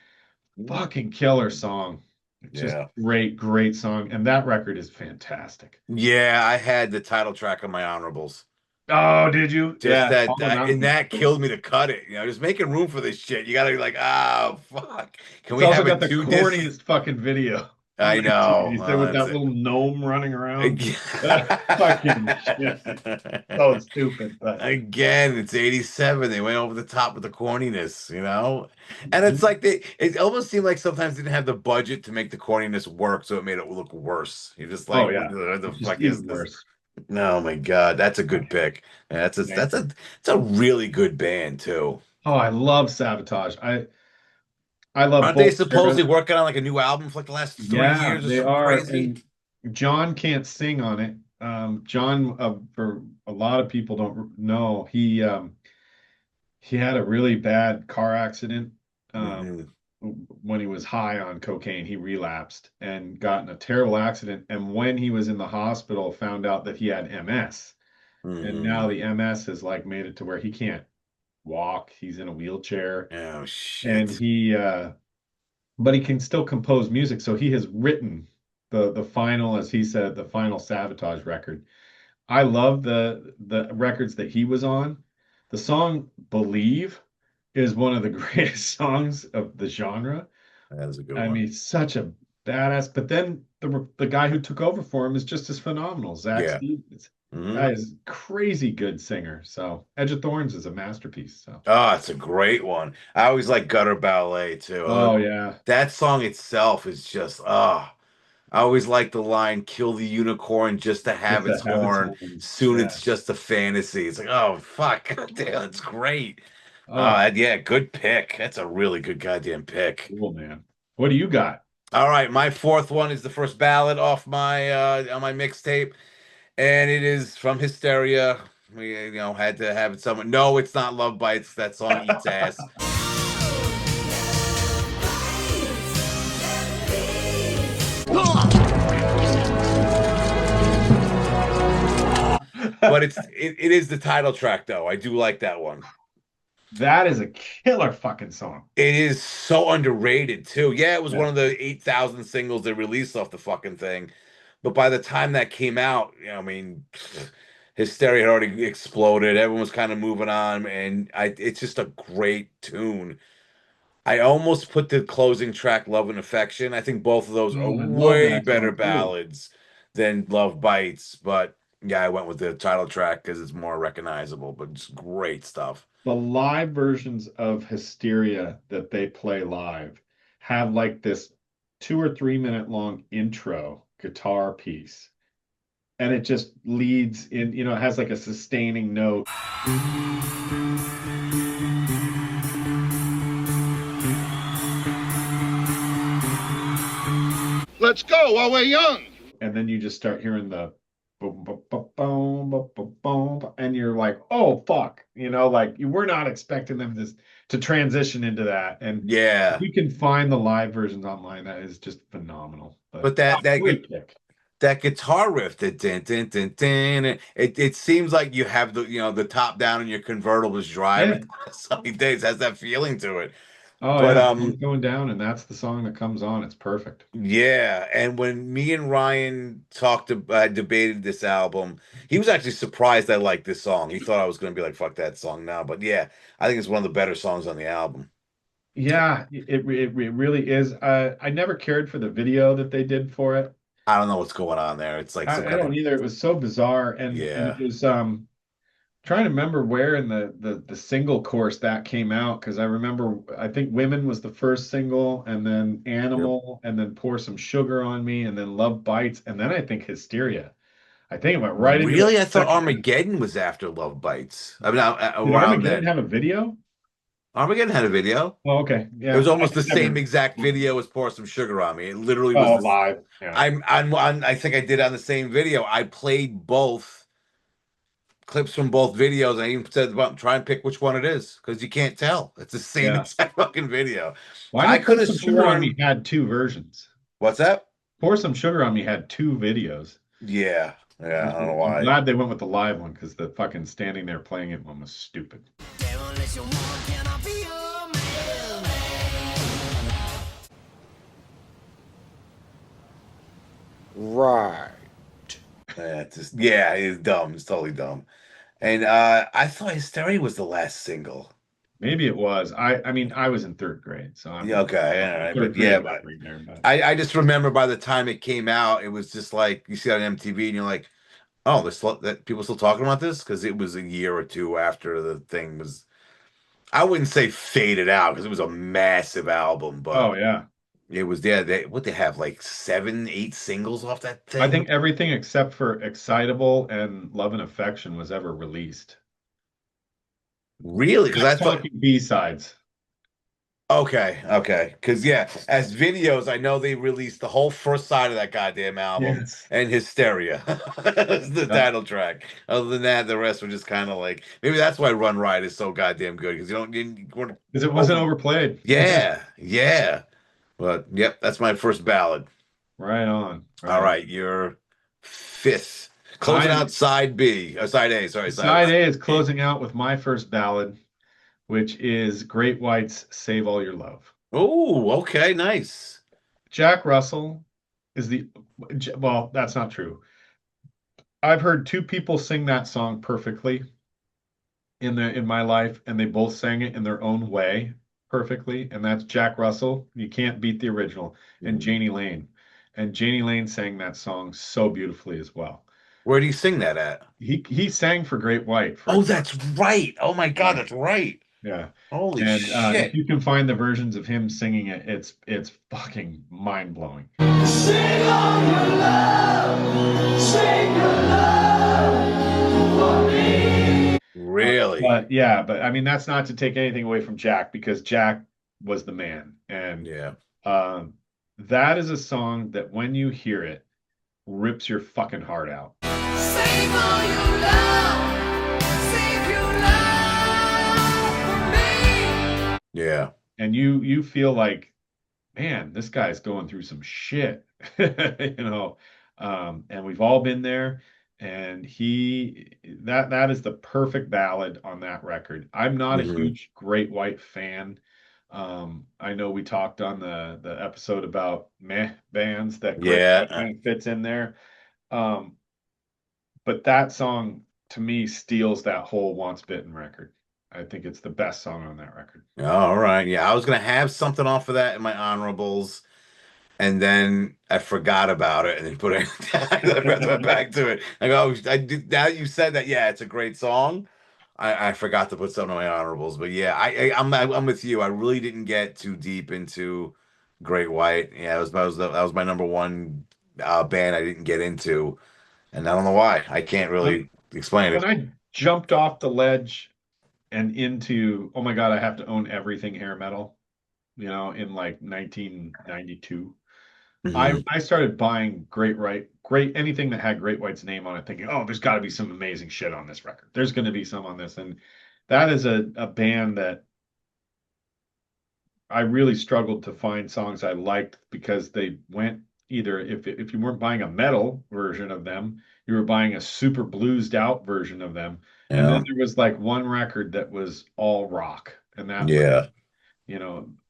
Fucking killer song. It's just Yeah. great, great song. And that record is fantastic. Yeah, I had the title track on my honorables. Oh, did you? Just Yeah. and that killed me to cut it. You know, just making room for this shit. You gotta be like, oh fuck. Can It's we also have got it the two corniest fucking video. I know. You said with that little gnome running around. Fucking shit. Again, So stupid. But it's 87. They went over the top with the corniness, you know? And it's like it almost seemed like sometimes they didn't have the budget to make the corniness work, so it made it look worse. You're just like, oh yeah, what the it's just fuck is even this? worse. No, my God, that's a good pick. That's a really good band too. Oh, I love Savatage. I love Aren't they both. supposedly working on like a new album for like the last 3 years or They something are, crazy? and John can't sing on it. John, for a lot of people don't know, he had a really bad car accident. Mhm. When he was high on cocaine, he relapsed and got in a terrible accident. And when he was in the hospital, found out that he had MS. And now Mhm. the MS has like made it to where he can't walk. He's in a wheelchair. Oh And shit. but he can still compose music. So he has written the final, as he said, the final Savatage record. I love the records that he was on. The song "Believe" is one of the greatest songs of the genre. That is a good I one. mean, such a badass. But then the guy who took over for him is just as phenomenal, Zach Yeah. Stevens. Mhm. That is a crazy good singer. So Edge of Thorns is a masterpiece. So Oh, it's a great one. I always like Gutter Ballet too. oh yeah, That song itself is just I always like the line "Kill the unicorn just to have just to its have its horn. own. Soon Yeah. it's just a fantasy." It's like, oh fuck, damn, it's great. Oh, Yeah, good pick. That's a really good goddamn pick. cool, man. What do you got? All right, my fourth one is the first ballad off my on my mixtape, and it is from Hysteria. We had to have it somewhere. No, it's not Love Bites. That song eats ass. But it is the title track though. I do like that one. That is a killer fucking song. It is so underrated too. Yeah, it was Yeah. one of the 8,000 singles they released off the fucking thing. But by the time that came out, I mean, Hysteria had already exploded. Everyone was kind of moving on, and it's just a great tune. I almost put the closing track, Love and Affection. I think both of those are Oh, I love way that better song, too. ballads than Love Bites. But yeah, I went with the title track because it's more recognizable, but it's great stuff. The live versions of Hysteria that they play live have like this 2 or 3 minute long intro guitar piece. And it just leads in, it has like a sustaining note. Let's go while we're young. And then you just start hearing the boom, boom, boom, boom, boom, boom, boom, and you're like, oh fuck, like you were not expecting them to transition into that. And Yeah. you can find the live versions online. That is just phenomenal. But that great pick. That guitar riff, that din, din, din, din, it seems like you have the top down in your convertible is driving sunny days, has that feeling to it. Oh But yeah, it's going down, and that's the song that comes on. It's perfect. yeah, and when me and Ryan debated this album, he was actually surprised I liked this song. He thought I was going to be like, "Fuck that song now," but yeah, I think it's one of the better songs on the album. Yeah, it really is. I never cared for the video that they did for it. I don't know what's going on there. It's like some I kind don't of either. It was so bizarre, and yeah. it was trying to remember where in the single course that came out, because I remember I think Women was the first single, and then Yep. Animal, and then Pour Some Sugar on Me, and then Love Bites, and then I think Hysteria. I think it went right into Really, I the thought second. Armageddon was after Love Bites. I mean, Did around Armageddon then. have a video? Armageddon had a video. Oh, okay. It was Yeah. almost I the same never. exact video as Pour Some Sugar on Me. It literally was Oh, the. live. Yeah. I think I did on the same video. I played both clips from both videos. I even said about try and pick which one it is because you can't tell. It's the same Yeah. exact fucking video. Why I did could Pour have Some Sugar on Me sworn. had two versions? What's that? Pour Some Sugar on Me had two videos. Yeah, yeah. I don't know I'm why. glad they went with the live one, because the fucking standing there playing it one was stupid. Right. Yeah, it's dumb. It's totally dumb. And I thought Hysteria was the last single. Maybe it was. I mean, I was in third grade, so I'm Yeah, okay, all right, third but yeah, grade but memory there. But I just remember by the time it came out, it was just like you see it on MTV, and you're like, oh, that people still talking about this because it was a year or two after the thing was. I wouldn't say faded out because it was a massive album, but oh yeah, it was there. They have like 7, 8 singles off that I thing. think everything except for Excitable and Love and Affection was ever released. Really, because I I'm thought talking B-sides. okay, because yeah, as videos, I know they released the whole first side of that goddamn album Yes. and Hysteria, the title track. Other than that, the rest were just kind of like maybe that's why Run Riot is so goddamn good because you weren't Because it wasn't overplayed. Yeah, yeah. But yep, that's my first ballad. Right on. All right, your fifth. Closing out side B, or side A, sorry. Side A is closing out with my first ballad, which is Great White's Save All Your Love. Oh, okay, nice. Jack Russell is well, that's not true. I've heard two people sing that song perfectly in my life, and they both sang it in their own way perfectly, and that's Jack Russell. You can't beat the original, and Janie Lane. And Janie Lane sang that song so beautifully as well. Where do you sing that at? He sang for Great White. Oh, that's right. Oh my God, that's right. Yeah. Holy And shit. if you can find the versions of him singing it, it's fucking mind blowing. Sing all your love, sing your love for me. Really? But I mean, that's not to take anything away from Jack, because Jack was the man. And Yeah. that is a song that when you hear it, rips your fucking heart out. Save all your love, save your love for me. Yeah. And you feel like, man, this guy's going through some shit, and we've all been there. And that is the perfect ballad on that record. I'm not a huge Great White fan. I know we talked on the episode about meh bands that Great White kind of fits in there. But that song to me steals that whole Once Bitten record. I think it's the best song on that record. All right. Yeah, I was gonna have something off of that in my honorables, and then I forgot about it, and then put it. I went back to it. I go. I did. Now you said that. Yeah, it's a great song. I forgot to put something on my honorables, but yeah, I'm with you. I really didn't get too deep into Great White. Yeah, that was my number one band I didn't get into, and I don't know why. I can't really explain it. When I jumped off the ledge and into, oh my God, I have to own everything hair metal, in like 1992. I started buying great anything that had Great White's name on it, thinking, oh, there's got to be some amazing shit on this record. There's going to be some on this, and that is a band that I really struggled to find songs I liked because they went either if you weren't buying a metal version of them, you were buying a super bluesed out version of them, and then Yeah. there was like one record that was all rock, and that was, Yeah.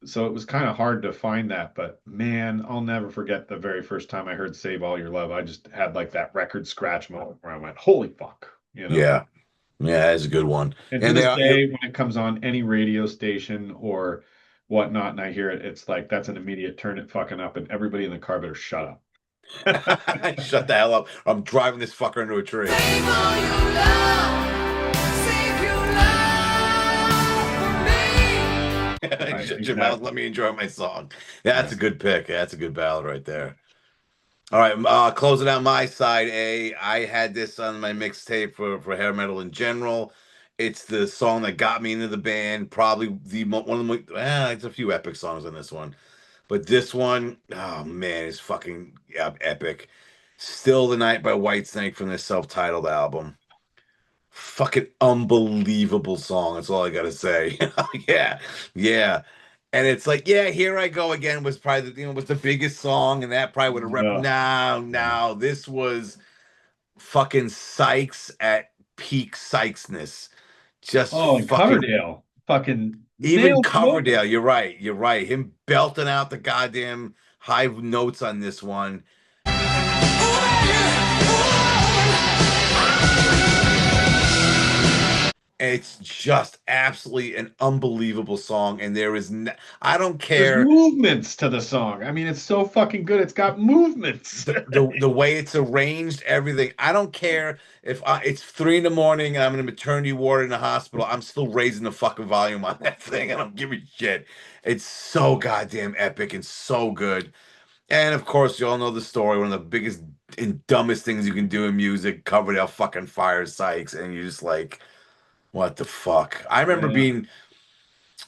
so it was kind of hard to find that. But man, I'll never forget the very first time I heard Save All Your Love. I just had like that record scratch moment where I went, holy fuck. Yeah. Yeah, that's a good one. And to And they this are day, when it comes on any radio station or whatnot, and I hear it, it's like that's an immediate turn it fucking up, and everybody in the car better shut up. shut the hell up. I'm driving this fucker into a tree. Save all your love, save your love for me. Shut your mouth. Let me enjoy my song. Yeah, that's a good pick. That's a good ballad right there. All right, closing out my side A. I had this on my mixtape for hair metal in general. It's the song that got me into the band. Probably one of the it's a few epic songs on this one, but this one, oh man, is fucking epic. Still the Night by Whitesnake from their self-titled album. Fucking unbelievable song. That's all I gotta say. Yeah, yeah. And it's like, yeah, Here I Go Again was probably was the biggest song, and that probably would have No, this was fucking Sykes at peak Sykesness. Just Oh, and fucking Coverdale, fucking even nailed Coverdale. You're right. You're right. Him belting out the goddamn high notes on this one. It's just absolutely an unbelievable song, and there is I don't care. There's movements to the song. I mean, it's so fucking good. It's got movements. The way it's arranged, everything. I don't care if it's 3 in the morning and I'm in a maternity ward in the hospital. I'm still raising the fucking volume on that thing. I don't give a shit. It's so goddamn epic and so good. And of course, you all know the story. One of the biggest and dumbest things you can do in music, Coverdale fucking fires Sykes, and you're just like, what the fuck? I remember being,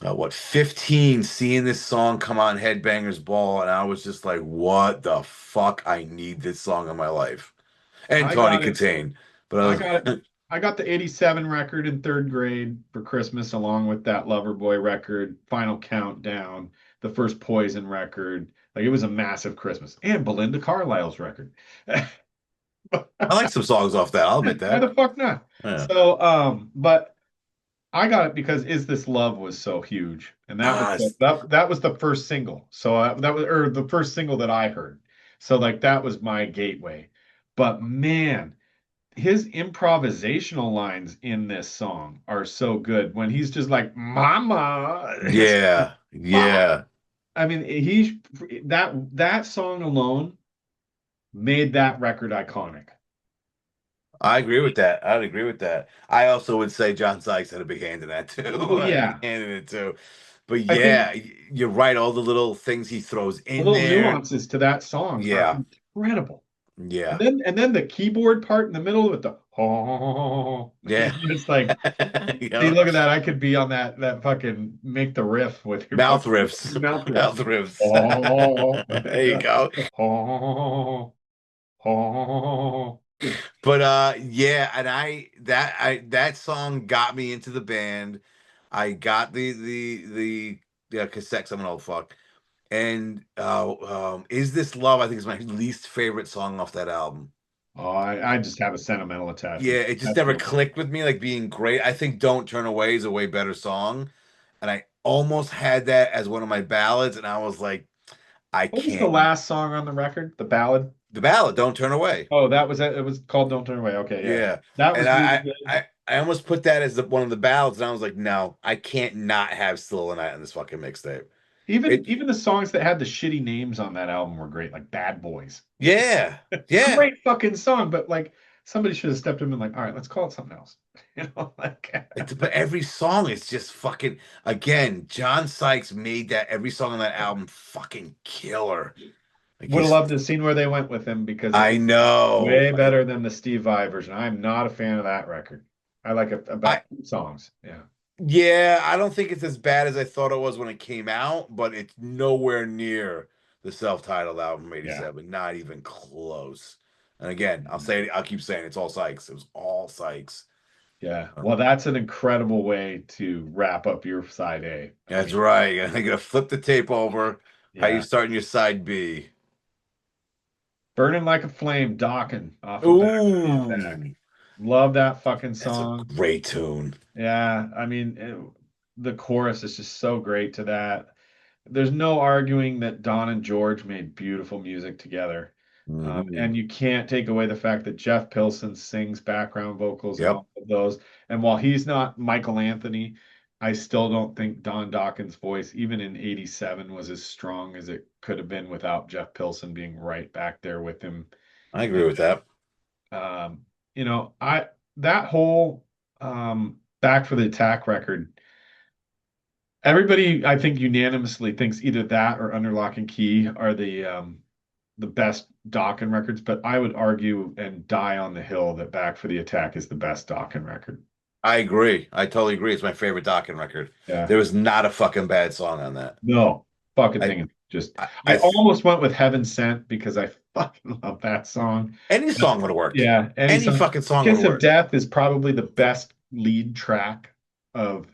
15, seeing this song come on Headbangers Ball, and I was just like, what the fuck? I need this song in my life. And Tony Katane. But I got the 87 record in third grade for Christmas, along with that Loverboy record, Final Countdown, the first Poison record. Like, it was a massive Christmas. And Belinda Carlisle's record. I like some songs off that. I'll admit that. Why the fuck not? Yeah. So, but I got it because "Is This Love" was so huge, and that was the first single. So that was the first single that I heard. So like that was my gateway. But man, his improvisational lines in this song are so good. When he's just like "Mama," Yeah, yeah. I mean, that song alone made that record iconic. I agree with that. I'd agree with that. I also would say John Sykes had a big hand in that too. Oh, yeah. Hand in it too. But yeah, you're right. All the little things he throws in little there, nuances to that song, yeah, are incredible. Yeah. And then the keyboard part in the middle with the yeah, it's like, you hey, look at that. I could be on that fucking make the riff with your mouth riffs. Mouth riffs. There you go. But yeah, and that song got me into the band. I got the cassette. I'm an old fuck. And Is This Love, I think, is my least favorite song off that album. Oh, I just have a sentimental attachment. Yeah, it just never clicked with me, like being great. I think Don't Turn Away is a way better song. And I almost had that as one of my ballads, and I was like, What was the last song on the record? The ballad? The ballad, Don't Turn Away. Oh, that was it. It was called Don't Turn Away. Okay, yeah. That was I almost put that as one of the ballads, and I was like, no, I can't not have Still a Night on this fucking mixtape. Even the songs that had the shitty names on that album were great, like Bad Boys. Yeah. Yeah. Great fucking song, but like somebody should have stepped in and like, all right, let's call it something else. But every song is just fucking, again, John Sykes made that every song on that album fucking killer. Like, would have loved the scene where they went with him, because I know way better than the Steve Vai version. I'm not a fan of that record. I like about songs. Yeah. Yeah, I don't think it's as bad as I thought it was when it came out, but it's nowhere near the self-titled album from '87. Not even close. And again, I'll keep saying it's all Sykes. It was all Sykes. Yeah. Well, that's an incredible way to wrap up your side A. That's right. You're gonna flip the tape over. How you Yeah. starting your side B? Burning Like a Flame, Dokken off of Back. Ooh, Love that fucking that's a song. great tune. Yeah. I mean, the chorus is just so great to that. There's no arguing that Don and George made beautiful music together. Mhm. And you can't take away the fact that Jeff Pilson sings background vocals and Yep, all of those. And while he's not Michael Anthony, I still don't think Don Dokken's voice, even in '87, was as strong as it could have been without Jeff Pilson being right back there with him. I agree with that. Um, I that whole Back for the Attack record, everybody I think unanimously thinks either that or Under Lock and Key are the best Dokken records, but I would argue and die on the hill that Back for the Attack is the best Dokken record. I agree. I totally agree. It's my favorite Dokken record. Yeah. There was not a fucking bad song on that. No, fucking I- thing is just I, I I almost went with Heaven Sent because I fucking love that song. any song would have worked. Yeah, Any song. fucking song would Kiss have of worked. Death is probably the best lead track of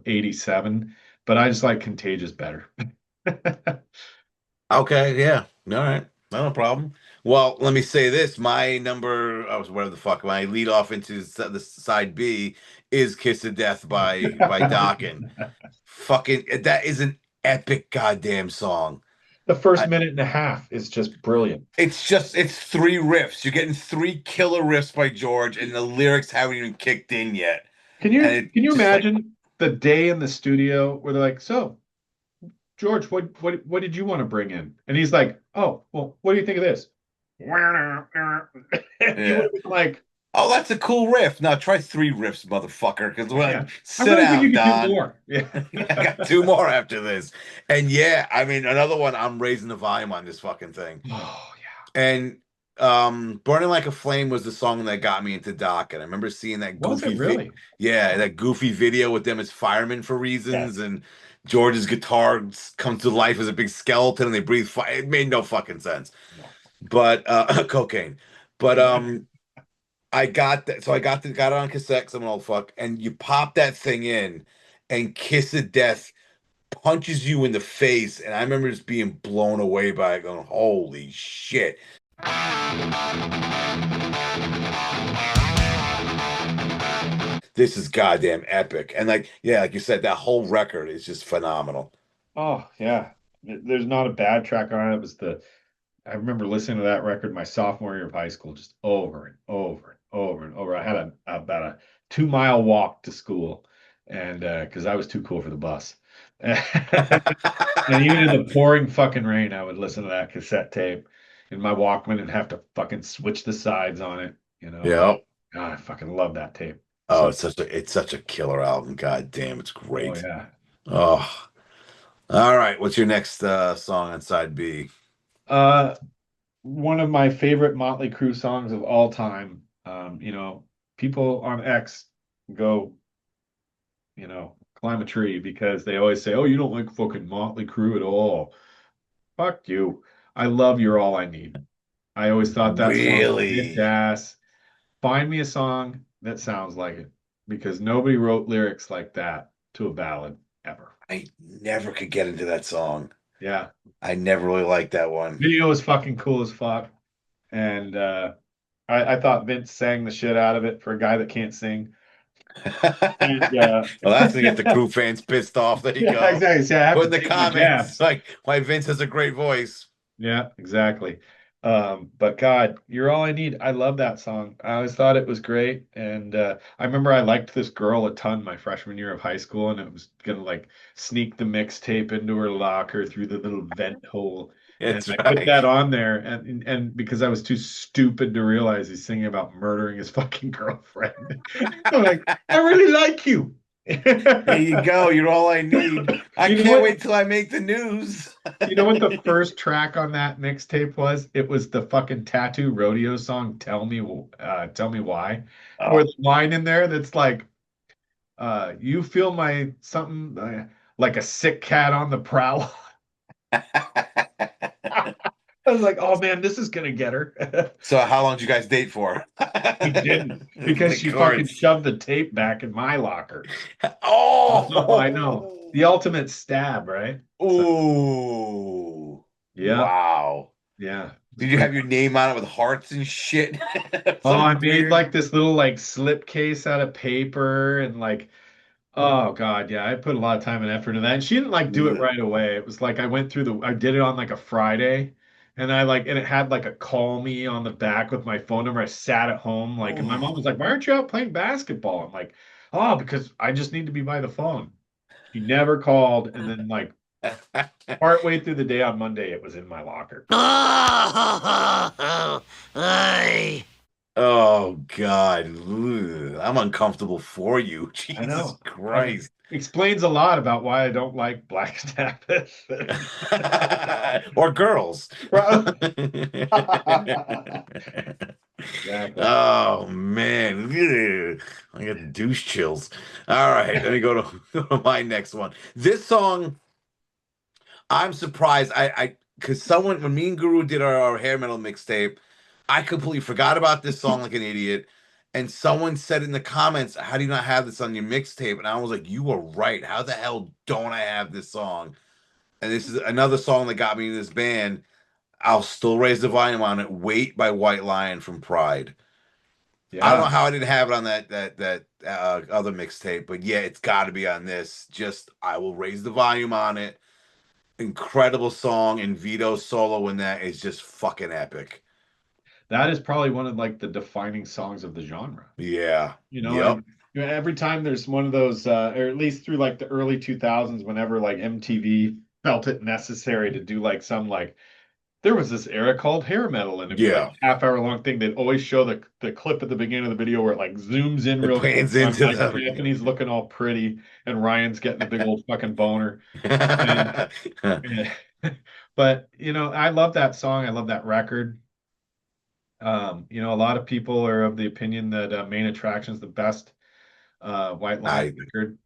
'87, but I just like Contagious better. Okay, yeah. All right. No problem. Well, let me say this. My number, I was whatever the fuck, my lead off into the side B is Kiss of Death by Dokken. Fucking, that is an epic goddamn song. The first minute and a half is just brilliant. It's three riffs. You're getting three killer riffs by George, and the lyrics haven't even kicked in yet. Can you And can you just imagine the day in the studio where they're like, so George, what did you want to bring in? And he's like, oh, well, what do you think of this? You would have been like, oh, that's a cool riff. Now try three riffs, motherfucker. Because I sit really down, think you could do Don. more. Yeah. I got two more after this. And yeah, I mean, another one, I'm raising the volume on this fucking thing. Oh yeah. And Burning Like a Flame was the song that got me into Doc. And I remember seeing that Was goofy it really? that goofy video with them as firemen for reasons. And George's guitar comes to life as a big skeleton and they breathe fire. It made no fucking sense. No. But cocaine. But I got that. So got it on cassette because I'm an old fuck. And you pop that thing in and Kiss of Death punches you in the face. And I remember just being blown away by it, going, holy shit. This is goddamn epic. And like you said, that whole record is just phenomenal. Oh yeah. There's not a bad track on it. It was I remember listening to that record my sophomore year of high school, just over and over and over and over. I had about a 2-mile walk to school, and because I was too cool for the bus. And even in the pouring fucking rain, I would listen to that cassette tape in my Walkman and have to fucking switch the sides on it. Yeah. God, I fucking love that tape. Oh, it's such a killer album. God damn, it's great. Oh yeah. Oh. All right. What's your next song on side B? One of my favorite Motley Crue songs of all time. People on X go, climb a tree because they always say, "Oh, you don't like fucking Motley Crue at all." Fuck you. I love You're All I Need. I always thought that Really? song ass. Find me a song that sounds like it because nobody wrote lyrics like that to a ballad ever. I never could get into that song. Yeah. I never really liked that one. Video was fucking cool as fuck. And I thought Vince sang the shit out of it for a guy that can't sing. And, well, that's gonna get the Crue fans pissed off. There you go. Exactly. So I have Put to in the take my comments jabs. like why Vince has a great voice. Yeah, exactly. But God, You're All I Need. I love that song. I always thought it was great. And I remember I liked this girl a ton my freshman year of high school, and it was gonna like sneak the mixtape into her locker through the little vent hole. That's And I put right. that on there, and because I was too stupid to realize he's singing about murdering his fucking girlfriend. I'm like, I really like you. There you go. You're all I need. I You know can't what? wait till I make the news. You know what the first track on that mixtape was? It was the fucking Tattoo Rodeo song, Tell Me Why. Oh. Or the line in there that's like, you feel my something like a sick cat on the prowl. I was like, oh man, this is gonna get her. So how long did you guys date for? We didn't because Of she fucking course. shoved the tape back in my locker. Oh, I know. Oh. The ultimate stab, right? So Ooh. yeah, Wow. yeah. It's Did you pretty have your name on it with hearts and shit? Oh, I Some made weird. like this little like slip case out of paper and like oh God, yeah, I put a lot of time and effort into that. And she didn't like do it right away. It was like I did it on like a Friday and and it had like a call me on the back with my phone number. I sat at home like and my mom was like, "Why aren't you out playing basketball?" I'm like, "Oh, because I just need to be by the phone." She never called and then like partway through the day on Monday it was in my locker. Oh God. Ugh. I'm uncomfortable for you. I Jesus know. Christ. Explains a lot about why I don't like Black Sabbath. Or girls. Bro. Exactly. Oh man. Ugh. I got douche chills. All right, let me go to, go to my next one. This song, I'm surprised. I because someone when me and Guru did our hair metal mixtape, I completely forgot about this song like an idiot. And someone said in the comments, "How do you not have this on your mixtape?" And I was like, "You were right. How the hell don't I have this song?" And this is another song that got me in this band. I'll still raise the volume on it. "Wait" by White Lion from Pride. I don't know Yeah. how I didn't have it on that other mixtape, but yeah, it's got to be on this. Just I will raise the volume on it. Incredible song, and Vito's solo in that is just fucking epic. That is probably one of like the defining songs of the genre. Yeah. You know, Yep. and every time there's one of those, or at least through like the early 2000s, whenever like MTV felt it necessary to do like some like there was this era called hair metal, and it'd be like Yeah. a half-hour long thing. They'd always show the clip at the beginning of the video where it like zooms in It real quick pans on into like them. Anthony's looking all pretty and Ryan's getting a big old fucking boner. And yeah. But you know, I love that song. I love that record. You know, a lot of people are of the opinion that Main Attraction is the best White Lion I record.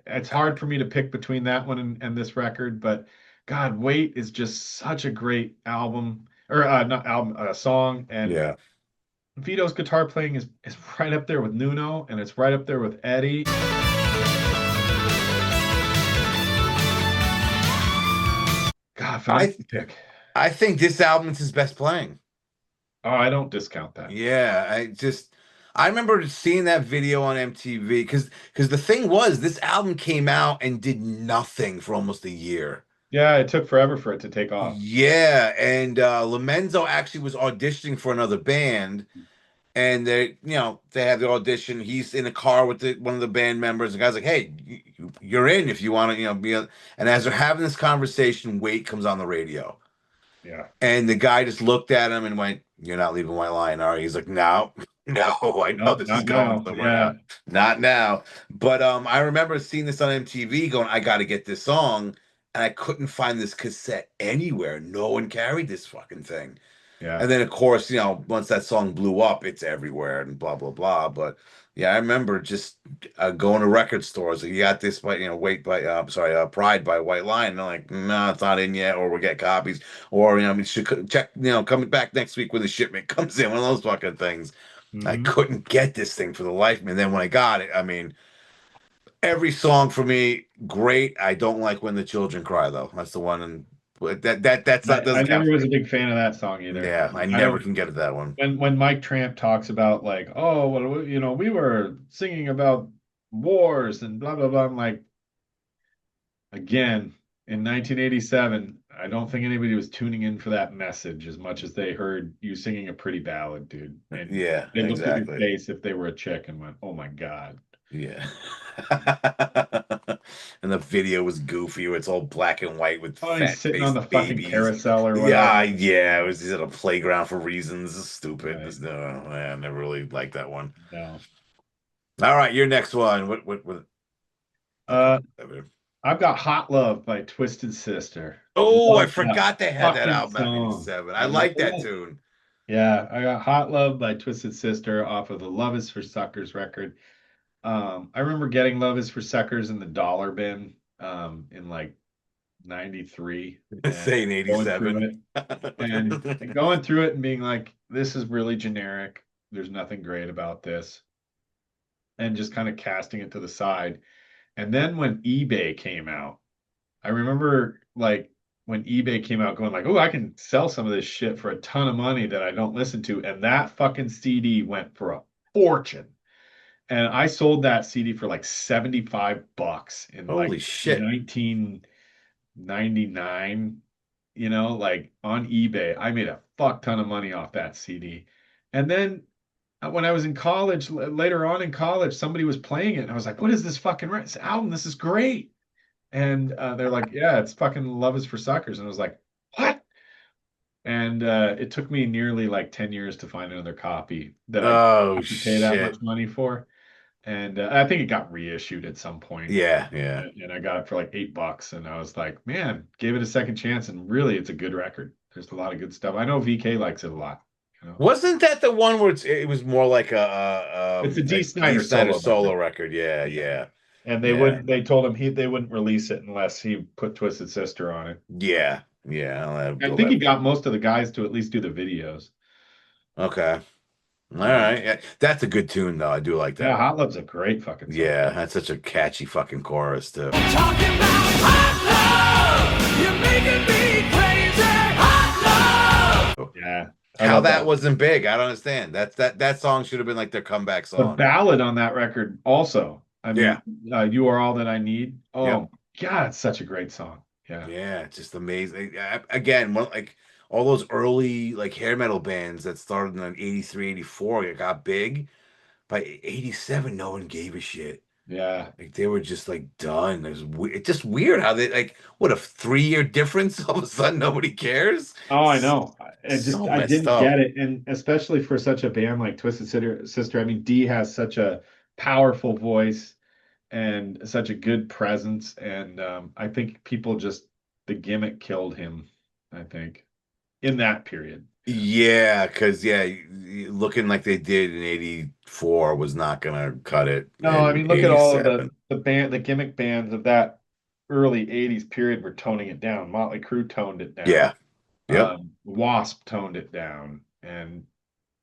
It's hard for me to pick between that one and this record, but God, Wait is just such a great album or not album, song. And yeah. Vito's guitar playing is right up there with Nuno, and it's right up there with Eddie. God, I phenomenal pick. I think this album is his best playing. Oh, I don't discount that. Yeah, I remember seeing that video on MTV because the thing was this album came out and did nothing for almost a year. Yeah, it took forever for it to take off. Yeah, and Lomenzo actually was auditioning for another band, and they have the audition. He's in a car with one of the band members. The guy's like, "Hey, you're in if you want to, be." And as they're having this conversation, Wait comes on the radio. Yeah. And the guy just looked at him and went, "You're not leaving White Lion, are you?" He's like, "No, no, I know Nope, this is not going now. somewhere Yeah. now. Not now." But I remember seeing this on MTV going, "I got to get this song." And I couldn't find this cassette anywhere. No one carried this fucking thing. Yeah. And then, of course, once that song blew up, it's everywhere and blah, blah, blah. But yeah, I remember just going to record stores. You got this by, Pride by White Lion. And they're like, "No, it's not in yet," or "We'll get copies," or, we should check, coming back next week when the shipment comes in. One of those fucking things. I Mhm. couldn't get this thing for the life of me. And then when I got it, I mean, every song for me, great. I don't like When the Children Cry, though. That's the one. And that's not, I doesn't count never for was me. a big fan of that song either. Yeah, I I never don't can get at that one. when Mike Tramp talks about like, oh well, we were singing about wars and blah blah blah. I'm like, again, in 1987, I don't think anybody was tuning in for that message as much as they heard you singing a pretty ballad, dude. And Yeah, they looked at your exactly. face if they were a chick and went, "Oh my God." Yeah. And the video was goofy. It's all black and white with Oh, he's sitting on the fat-faced fucking babies. carousel or Yeah, whatever. yeah. It was he's at a playground for reasons. It's stupid. Right. No, I never really liked that one. No. All right, your next one. What? Okay. Uh, I've got Hot Love by Twisted Sister. Oh, I Love that forgot they had that fucking album out in song. '87. I I like that know. tune. Yeah, I got Hot Love by Twisted Sister off of the Love is for Suckers record. I remember getting Love is for Suckers in the dollar bin in like 93. Saying Going through 87. it and going through it and being like, this is really generic. There's nothing great about this. And just kind of casting it to the side. And then when eBay came out, I remember like when eBay came out going like, oh, I can sell some of this shit for a ton of money that I don't listen to. And that fucking CD went for a fortune. And I sold that CD for like $75 in like Holy shit. 1999, like on eBay. I made a fuck ton of money off that CD. And then when I was in college, later on in college, somebody was playing it. And I was like, what is this fucking album? This is great. And they're like, yeah, it's fucking Love is for Suckers. And I was like, what? And it took me nearly like 10 years to find another copy that I Oh, have to pay that much shit. money for. And I think it got reissued at some point. Yeah, yeah. And I got it for like $8. And I was like, man, gave it a second chance. And really, it's a good record. There's a lot of good stuff. I know VK likes it a lot. Wasn't that the one where it was more like It's a D. a Snyder solo record? Yeah, yeah. And they told him they wouldn't release it unless he put Twisted Sister on it. Yeah, yeah. I think he got most of the guys to at least do the videos. Okay. All right. Yeah, that's a good tune though. I do like that. Yeah, Hot Love's a great fucking song. Yeah, that's such a catchy fucking chorus too. Talking about hot love, you're making me crazy. Hot love. Yeah. How that wasn't big, I don't understand. That song should have been like their comeback The song. ballad on that record also. I mean, You Are All That I Need. Oh, God, it's such a great song. Yeah. Yeah, it's just amazing. Again, like all those early like hair metal bands that started in 83, 84, it got big. By 87, no one gave a shit. Yeah. Like they were just like done. It's just weird how they like what a 3-year difference. All of a sudden, nobody cares. Oh, I know. I didn't get it, and especially for such a band like Twisted Sister. I mean, Dee has such a powerful voice and such a good presence, and I think people the gimmick killed him. I think in that period. Yeah, because looking like they did in 84 was not gonna cut it. No, I mean, look at all of 87. the gimmick bands of that early 80s period were toning it down. Motley Crue toned it down. Yeah. Yep. Wasp toned it down. And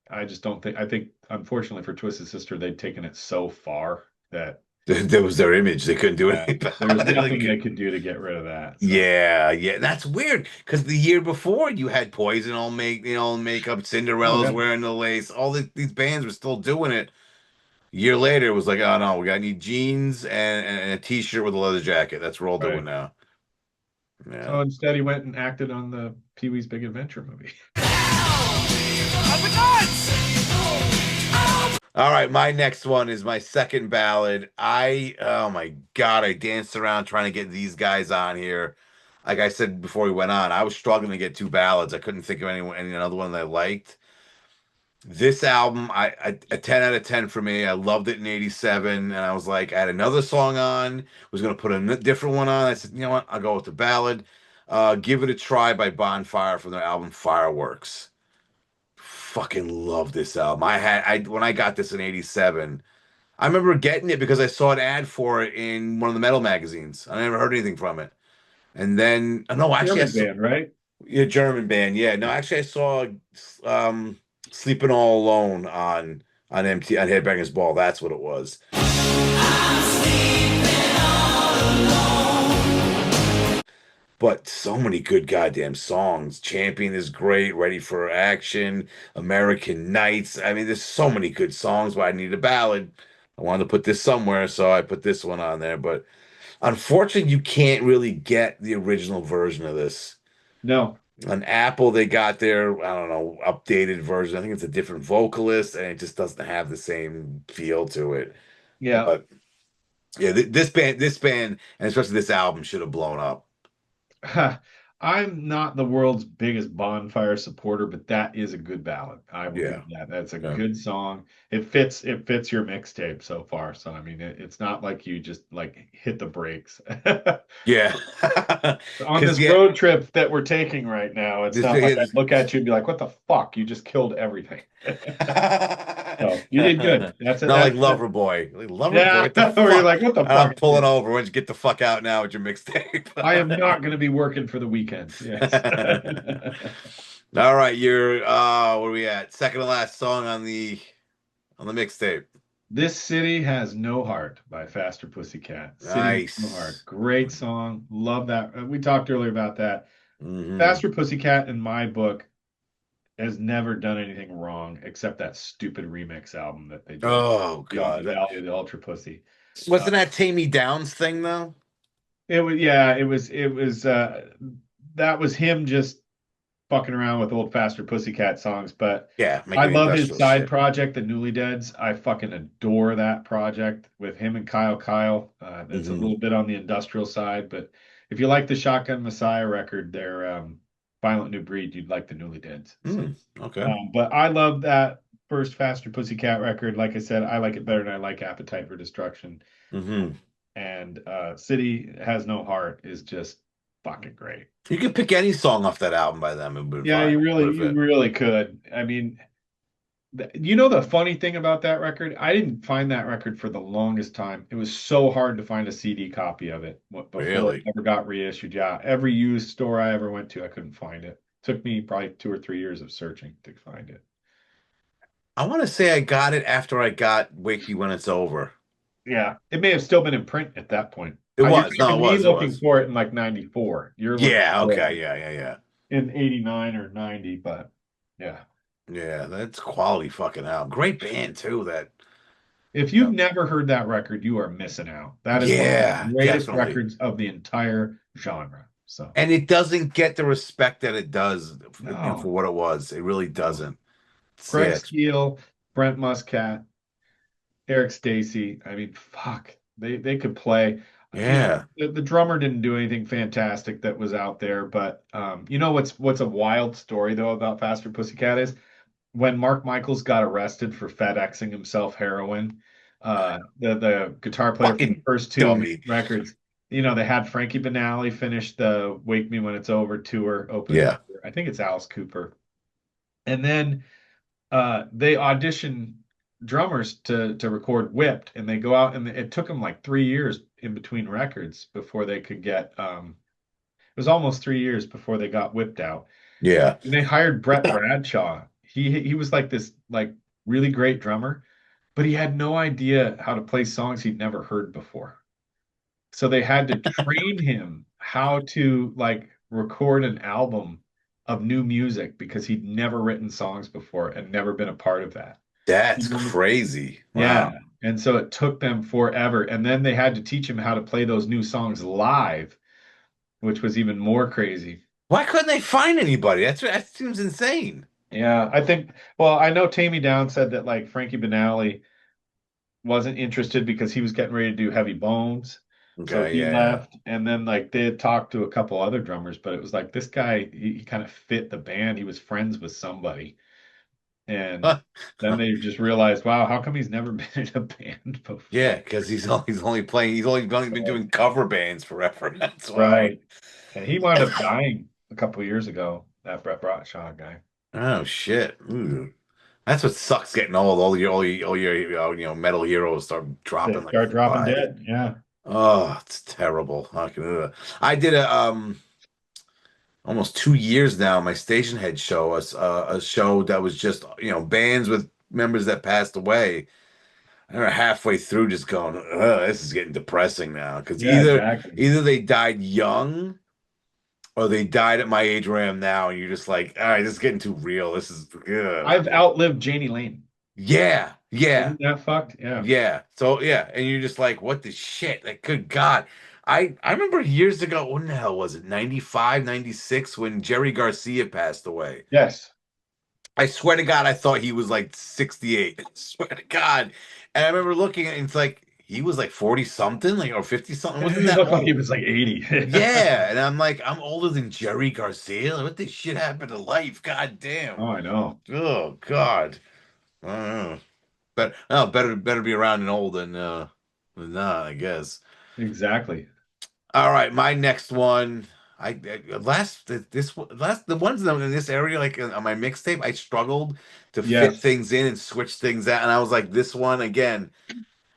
I just don't think, I think, unfortunately for Twisted Sister, they'd taken it so far that That was their image. They couldn't do anything about there was it. nothing they could do to get rid of that. So. Yeah. That's weird because the year before you had Poison all makeup, Cinderella's wearing the lace. All these bands were still doing it. A year later, it was like, oh no, we need jeans and a t-shirt with a leather jacket. That's what we're all doing now. Yeah. So instead, he went and acted on the Pee-wee's Big Adventure movie. All right, my next one is my second ballad. Oh my God, I danced around trying to get these guys on here. Like I said before we went on, I was struggling to get 2 ballads. I couldn't think of any other one that I liked. This album, a 10 out of 10 for me. I loved it in 87, and I was like, I had another song on, was going to put a different one on. I said, you know what, I'll go with the ballad. Give It a Try by Bonfire from their album Fireworks. Fucking love this album. When I got this in 87, I remember getting it because I saw an ad for it in one of the metal magazines. I never heard anything from it. And then, no, actually, German band, right? Yeah, German band. Yeah, no, actually, I saw Sleeping All Alone on Headbangers Ball. That's what it was. But so many good goddamn songs. Champion is great. Ready for Action. American Nights. I mean, there's so many good songs, but I need a ballad. I wanted to put this somewhere, so I put this one on there. But unfortunately, you can't really get the original version of this. No. On Apple, they got their, I don't know, updated version. I think it's a different vocalist, and it just doesn't have the same feel to it. Yeah. But yeah, this band, and especially this album should have blown up. I'm not the world's biggest Bonfire supporter, but that is a good ballad. I will give that. That's a good song. It fits your mixtape so far. So I mean, it's not like you just like hit the brakes. Yeah. On this road trip that we're taking right now, it's not like I'd look at you and be like, "What the fuck? You just killed everything." So you did good. That's it. Not like That's it. Loverboy. Like Loverboy, Yeah, what the where you're fuck? like, what the I'm fuck? pulling over. Why don't you get the fuck out now with your mixtape? I am not going to be working for the weekend. Yes. All right, you're where are we at? Second to last song on the mixtape. This City Has No Heart by Faster Pussycat. City Has No Heart. Nice. Great song. Love that. We talked earlier about that. Hmm. Faster Pussycat, in my book, has never done anything wrong except that stupid remix album that they did. Oh Beyond the God. Valley of the Ultra Pussy. Wasn't that Tammy Downs thing though? It was that was him just fucking around with old Faster Pussycat songs, but Yeah, I making love his industrial side shit. project, the Newly Deads. I fucking adore that project with him and Kyle Kyle. It's a Mhm. little bit on the industrial side, but if you like the Shotgun Messiah record, their Violent New Breed, you'd like the Newly Deads. So, Okay. but I love that first Faster Pussycat record. Like I said, I like it better than I like Appetite for Destruction. Hmm. And City Has No Heart is just fucking great. You could pick any song off that album by them. It would be Yeah, fine. Would you fit. really could. I mean, you know the funny thing about that record? I didn't find that record for the longest time. It was so hard to find a CD copy of it before it Really? ever got reissued. Yeah, every used store I ever went to, I couldn't find it. Took me probably 2 or 3 years of searching to find it. I want to say I got it after I got Wake Me When It's Over. Yeah, it may have still been in print at that point. It You're was. No, talking it me was. It looking was. for it in like 94. You're looking Yeah. for Okay. it Yeah. Yeah. Yeah. in 89 or 90, but yeah. Yeah. That's quality fucking album. Great band too. That. If You you've know, never heard that record, you are missing out. That is one of the yeah. greatest Definitely. records of the entire genre. So, And it doesn't get the respect that it does, for no, what it was. It really no. doesn't. Craig Yeah. Steele, Brent Muscat, Eric Stacy. I mean, fuck, they could play. You know, Yeah. the drummer didn't do anything fantastic that was out there, but you know what's a wild story though about Faster Pussycat is when Mark Michaels got arrested for FedExing himself heroin, the guitar player from the Fucking first two dummy. records, you know, they had Frankie Banali finish the "Wake Me When It's Over" tour opening. Yeah. I think it's Alice Cooper, and then they audition drummers to record "Whipped," and they go out and it took them like 3 years in between records before they could get. It was almost 3 years before they got "Whipped" out. Yeah. And they hired Brett Bradshaw. He was like this like really great drummer, but he had no idea how to play songs he'd never heard before. So they had to train him how to like record an album of new music because he'd never written songs before and never been a part of that. That's crazy. Yeah. Wow. And so it took them forever. And then they had to teach him how to play those new songs live, which was even more crazy. Why couldn't they find anybody? That seems insane. Yeah, I think, well, I know Tammy Down said that like Frankie Banali wasn't interested because he was getting ready to do Heavy Bones. So Okay, he yeah, left. And then like they had talked to a couple other drummers, but it was like this guy, he kind of fit the band. He was friends with somebody. And yeah. then they just realized, wow, how come he's never been in a band before? Yeah, because he's only been doing cover bands forever. That's why. Right. And he wound up dying a couple of years ago, that Brett Bradshaw guy. Oh shit. Ooh. That's what sucks getting old. All your metal heroes start They dropping like start dropping flies. dead. Yeah. Oh, it's terrible. I did a almost 2 years now. My station head show us a show that was just bands with members that passed away. I remember halfway through just going, this is getting depressing now because Yeah, exactly. either they died young or they died at my age where I am now, and you're just like, all right, this is getting too real. This is good. I've outlived Janie Lane. Yeah, yeah, Isn't that fucked? Yeah. yeah. So yeah, and you're just like, what the shit? Like, good God. I remember years ago, when the hell was it? 95, 96, when Jerry Garcia passed away. Yes. I swear to God, I thought he was like 68. I swear to God. And I remember looking at it, and it's like he was like 40 something, like or 50 something. He Wasn't that looked like he old? was like 80. Yeah. And I'm like, I'm older than Jerry Garcia. Like, what the shit happened to life? God damn. Oh, I know. Oh God. I don't know. But no, better be around and old than not, I guess. Exactly. All right, my next one. The ones in this area, like on my mixtape, I struggled to fit Yes. things in and switch things out, and I was like, this one again.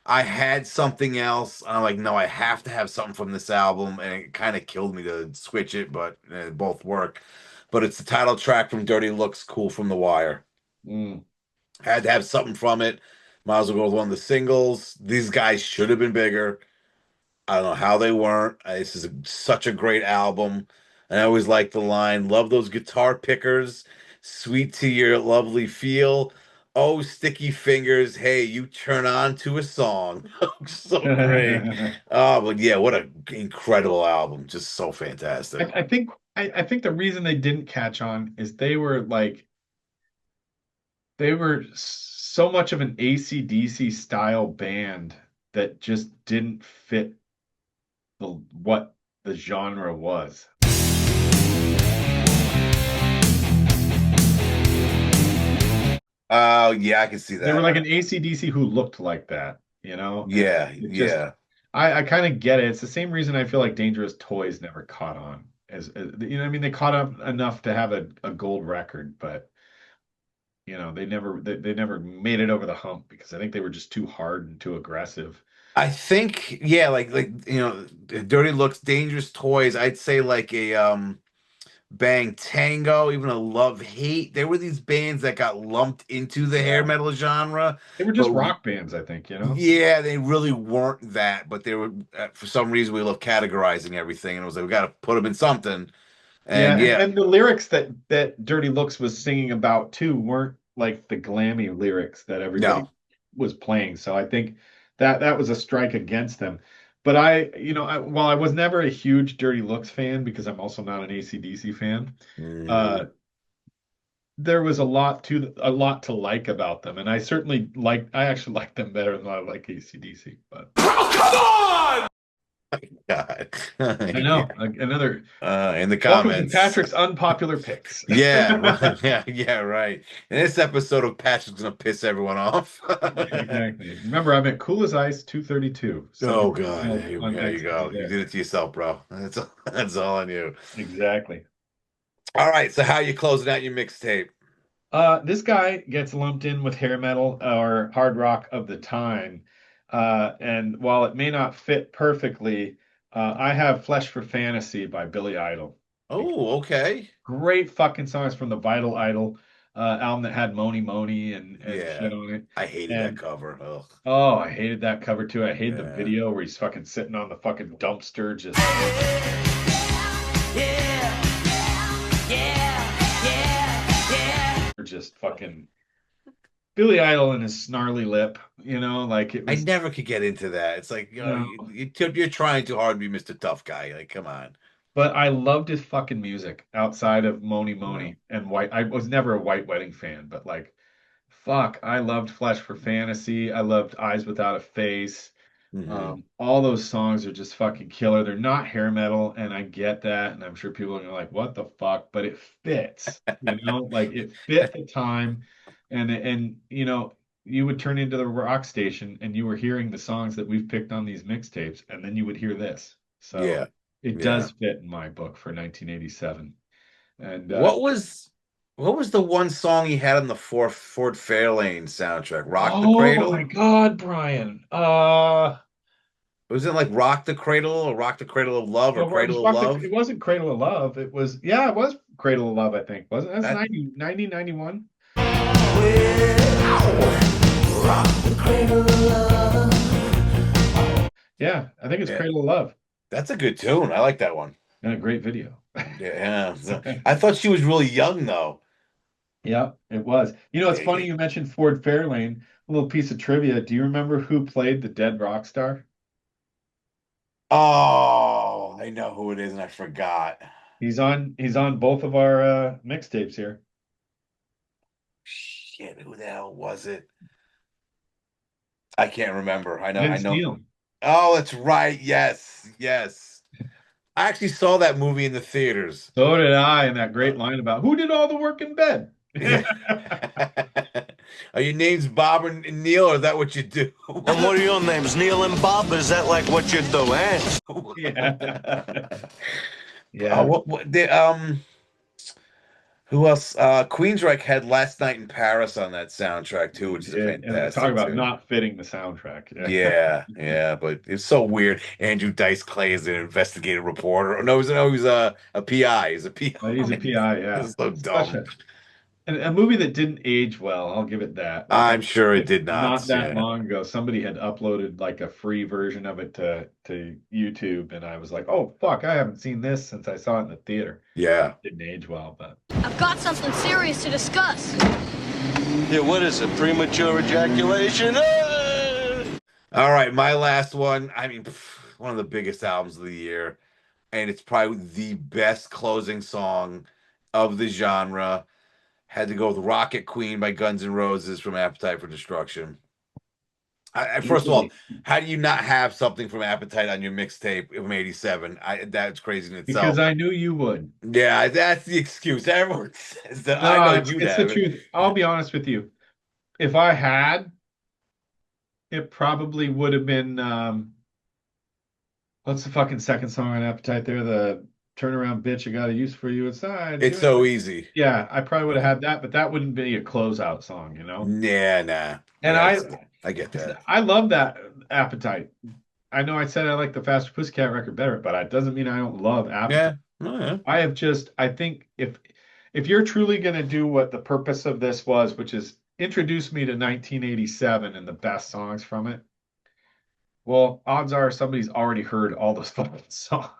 I had something else. And I'm like, no, I have to have something from this album, and it kind of killed me to switch it, but both work. But it's the title track from Dirty Looks, "Cool from the Wire." Mm. Had to have something from it. Might as well go with one of the singles. These guys should have been bigger. I don't know how they weren't. This is such a great album. And I always like the line, love those guitar pickers, sweet to your lovely feel. Oh, sticky fingers. Hey, you turn on to a song. So great. Oh, but yeah, what an incredible album. Just so fantastic. I think the reason they didn't catch on is they were so much of an AC/DC style band that just didn't fit what the genre was. Oh, yeah, I can see that. They were like an AC/DC who looked like that, Yeah, It just, yeah. I kind of get it. It's the same reason I feel like Dangerous Toys never caught on I mean, they caught up enough to have a gold record, but they never made it over the hump because I think they were just too hard and too aggressive. I think, yeah, Dirty Looks, Dangerous Toys. I'd say like a Bang Tango, even a Love Hate. There were these bands that got lumped into the hair Yeah. metal genre, They were just rock bands, I think, yeah, they really weren't that. But they were for some reason we love categorizing everything, and it was like we got to put them in something. Yeah, And yeah, and the lyrics that Dirty Looks was singing about too weren't like the glammy lyrics that everybody no, was playing. So I think that was a strike against them. But while I was never a huge Dirty Looks fan because I'm also not an AC/DC fan, uh, Mhm. there was a lot to like about them, and I actually like them better than I like AC/DC. But God, I yeah. know another In the welcome to comments. Patrick's unpopular picks. Yeah, well, yeah, right. In this episode of Patrick's gonna piss everyone off. Exactly. Remember, I'm at Cool as Ice 232. Send Oh me God, email on there you X to be go. You there. did it to yourself, bro. That's all on you. Exactly. All right, so how you closing out your mixtape? This guy gets lumped in with hair metal or hard rock of the time. And while it may not fit perfectly, I have Flesh for Fantasy by Billy Idol. Oh, okay. Great fucking songs from the Vital Idol album that had Moni Moni and Yeah, shit on it. I hated that And cover. Ugh. oh, I hated that cover too. I hated the Yeah. video where he's fucking sitting on the fucking dumpster just just fucking Billy Idol and his snarly lip, like it I was, never could get into that. It's like, no. you're trying too hard to be Mr. Tough Guy. Like, come on. But I loved his fucking music outside of Moni No. Moni and White. I was never a White Wedding fan, but like, fuck, I loved Flesh for Fantasy. I loved Eyes Without a Face. Hmm. All those songs are just fucking killer. They're not hair metal, and I get that, and I'm sure people are gonna like, what the fuck? But it fits, like it fit the time, and you would turn into the rock station, and you were hearing the songs that we've picked on these mixtapes, and then you would hear this. So Yeah, it yeah. does fit in my book for 1987. And What was the one song he had on the Ford Fairlane soundtrack? Rock the oh my Cradle? God, Brian. Was it like Rock the Cradle or Rock the Cradle of Love or Well, it was Cradle of Love? it wasn't Cradle of Love. It was Cradle of Love, I think. Wasn't that's That 1991? Yeah, I think it's yeah, Cradle of Love. that's a good tune. I like that one. And a great video. Yeah, yeah. I thought she was really young though. Yeah, it was. It's Yeah, funny you mentioned Ford Fairlane. A little piece of trivia. Do you remember who played the dead rock star? Oh, I know who it is, and I forgot. He's on both of our mixtapes here. Shit, who the hell was it? I can't remember. I Vince know. Neil. Oh, that's right. Yes, yes. I actually saw that movie in the theaters. So did I, and that great line about who did all the work in bed. Yeah. Are your names Bob and Neil, or is that what you do? And what are your names? Neil and Bob? Is that like what you do, eh? Yeah. Yeah. What the who else? Queensryche had Last Night in Paris on that soundtrack too, which is a And talk fantastic about tune. not fitting the soundtrack. Yeah, but it's so weird. Andrew Dice Clay is an investigative reporter. No, he's a PI. He's a He's a PI. PI, yeah. It's so Such dumb. a movie that didn't age well, I'll give it that. I'm sure it Like did not. not that Yeah. long ago, somebody had uploaded like a free version of it to YouTube, and I was like, oh fuck, I haven't seen this since I saw it in the theater. Yeah. Didn't age well, but I've got something serious to discuss. Yeah, what is it? Premature ejaculation? All right, my last one. I mean, one of the biggest albums of the year, and it's probably the best closing song of the genre. Had to go with Rocket Queen by Guns N' Roses from Appetite for Destruction. First of all, how do you not have something from Appetite on your mixtape from '87? That's crazy in itself. because I knew you would. Yeah, that's the excuse. Everyone says that. No, I know it's, you it's have the it. truth. I'll be honest with you. If I had, it probably would have been what's the fucking second song on Appetite there? The turnaround bitch, I got a use for you inside. It's so easy. Yeah, I probably would have had that, but that wouldn't be a closeout song, you know? Yeah, nah. And I get that. I love that Appetite. I know I said I like the Faster Pussycat record better, but it doesn't mean I don't love Appetite. Yeah. Oh, yeah. I think if you're truly gonna do what the purpose of this was, which is introduce me to 1987 and the best songs from it, well, odds are somebody's already heard all those fucking songs.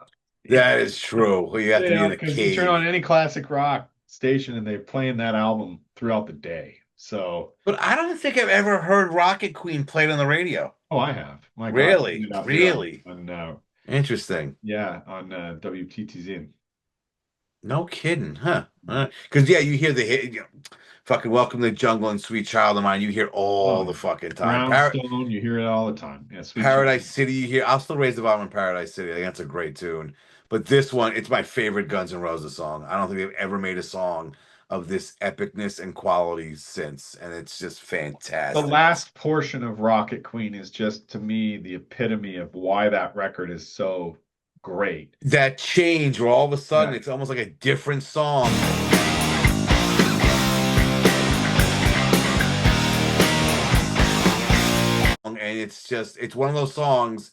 That is true. Well, you have to be in a Because you cave. turn on any classic rock station and they're playing that album throughout the day. So, But I don't think I've ever heard Rocket Queen played on the radio. oh, I have. My God, Really? put it up Really? on Interesting. on WTTZ. No kidding, huh? Because yeah, you hear the hit, fucking Welcome to the Jungle and Sweet Child of Mine. You hear all the fucking time. Brownstone, you hear it all the time. Yeah, Sweet Paradise City, you hear. I'll still raise the bottom in Paradise City. I think that's a great tune. But this one, it's my favorite Guns N' Roses song. I don't think they've ever made a song of this epicness and quality since, and it's just fantastic. The last portion of Rocket Queen is just, to me, the epitome of why that record is so great. That change where all of a sudden it's almost like a different song. And it's one of those songs,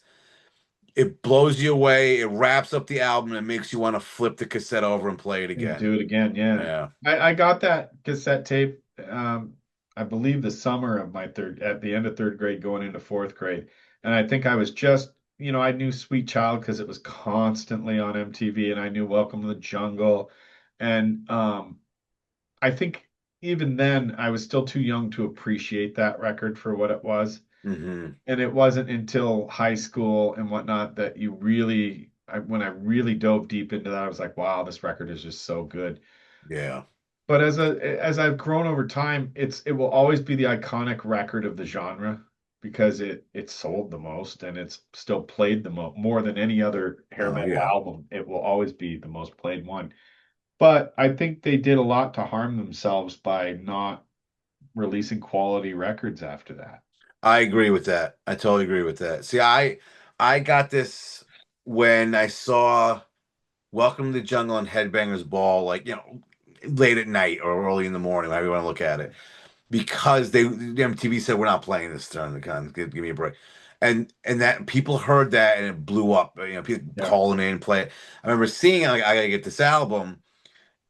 it blows you away, it wraps up the album, and makes you want to flip the cassette over and play it again. Do it again, yeah. I got that cassette tape, I believe the summer of at the end of third grade, going into fourth grade. And I think I was just, I knew Sweet Child because it was constantly on MTV, and I knew Welcome to the Jungle. And I think even then I was still too young to appreciate that record for what it was. Mm-hmm. And it wasn't until high school and whatnot that when I really dove deep into that, I was like, wow, this record is just so good. Yeah. But as I've grown over time, it will always be the iconic record of the genre because it sold the most and it's still played the more than any other hair metal album. It will always be the most played one. But I think they did a lot to harm themselves by not releasing quality records after that. I agree with that. I totally agree with that. See, I got this when I saw Welcome to the Jungle and Headbangers Ball, like, late at night or early in the morning, however you want to look at it. Because the MTV said, we're not playing this turn. Give me a break. And that people heard that and it blew up. People calling in, play it. I remember seeing it, like, I gotta get this album.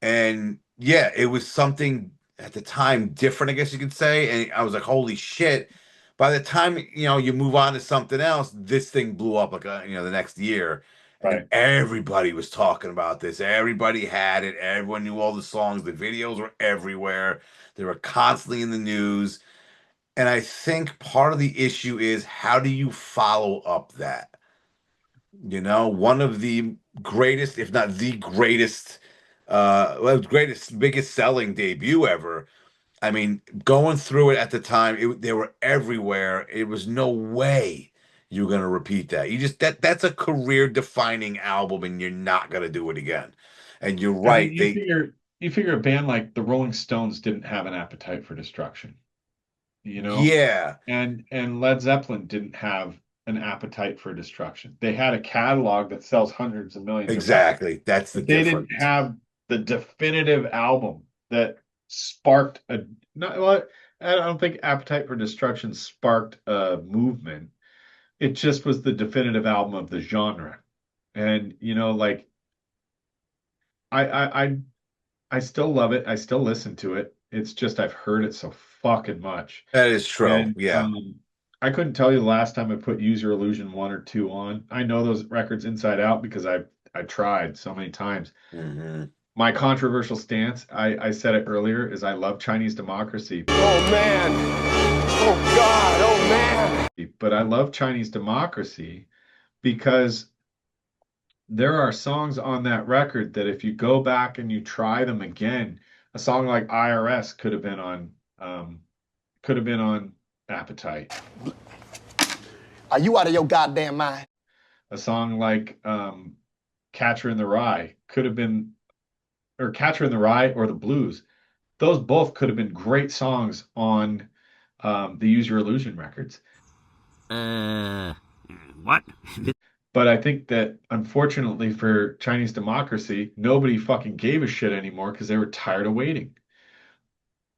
And yeah, it was something at the time different, I guess you could say. And I was like, holy shit. By the time, you move on to something else, this thing blew up like, the next year. Right. And everybody was talking about this. Everybody had it. Everyone knew all the songs. The videos were everywhere. They were constantly in the news. And I think part of the issue is, how do you follow up that? One of the greatest, if not the greatest, biggest selling debut ever. I mean, going through it at the time, they were everywhere. It was no way you're going to repeat that. That's a career-defining album, and you're not going to do it again. And you're right. You figure a band like the Rolling Stones didn't have an Appetite for Destruction, Yeah. and Led Zeppelin didn't have an appetite for destruction. They had a catalog that sells hundreds of millions. Exactly. That's the But they difference. didn't have the definitive album that sparked a not well, I don't think Appetite for Destruction sparked a movement. It just was the definitive album of the genre. And like I still love it. I still listen to it. It's just I've heard it so fucking much. That is true. And Yeah. I couldn't tell you the last time I put Use Your Illusion 1 or 2 on. I know those records inside out because I tried so many times. Mhm. My controversial stance, I said it earlier, is I love Chinese Democracy. Oh, man. Oh, God. Oh, man. But I love Chinese Democracy because there are songs on that record that if you go back and you try them again, a song like IRS could have been on Appetite. Are you out of your goddamn mind? A song like Catcher in the Rye could have been, or Catcher in the Rye or The Blues. Those both could have been great songs on the Use Your Illusion records. What? But I think that unfortunately for Chinese Democracy, nobody fucking gave a shit anymore because they were tired of waiting.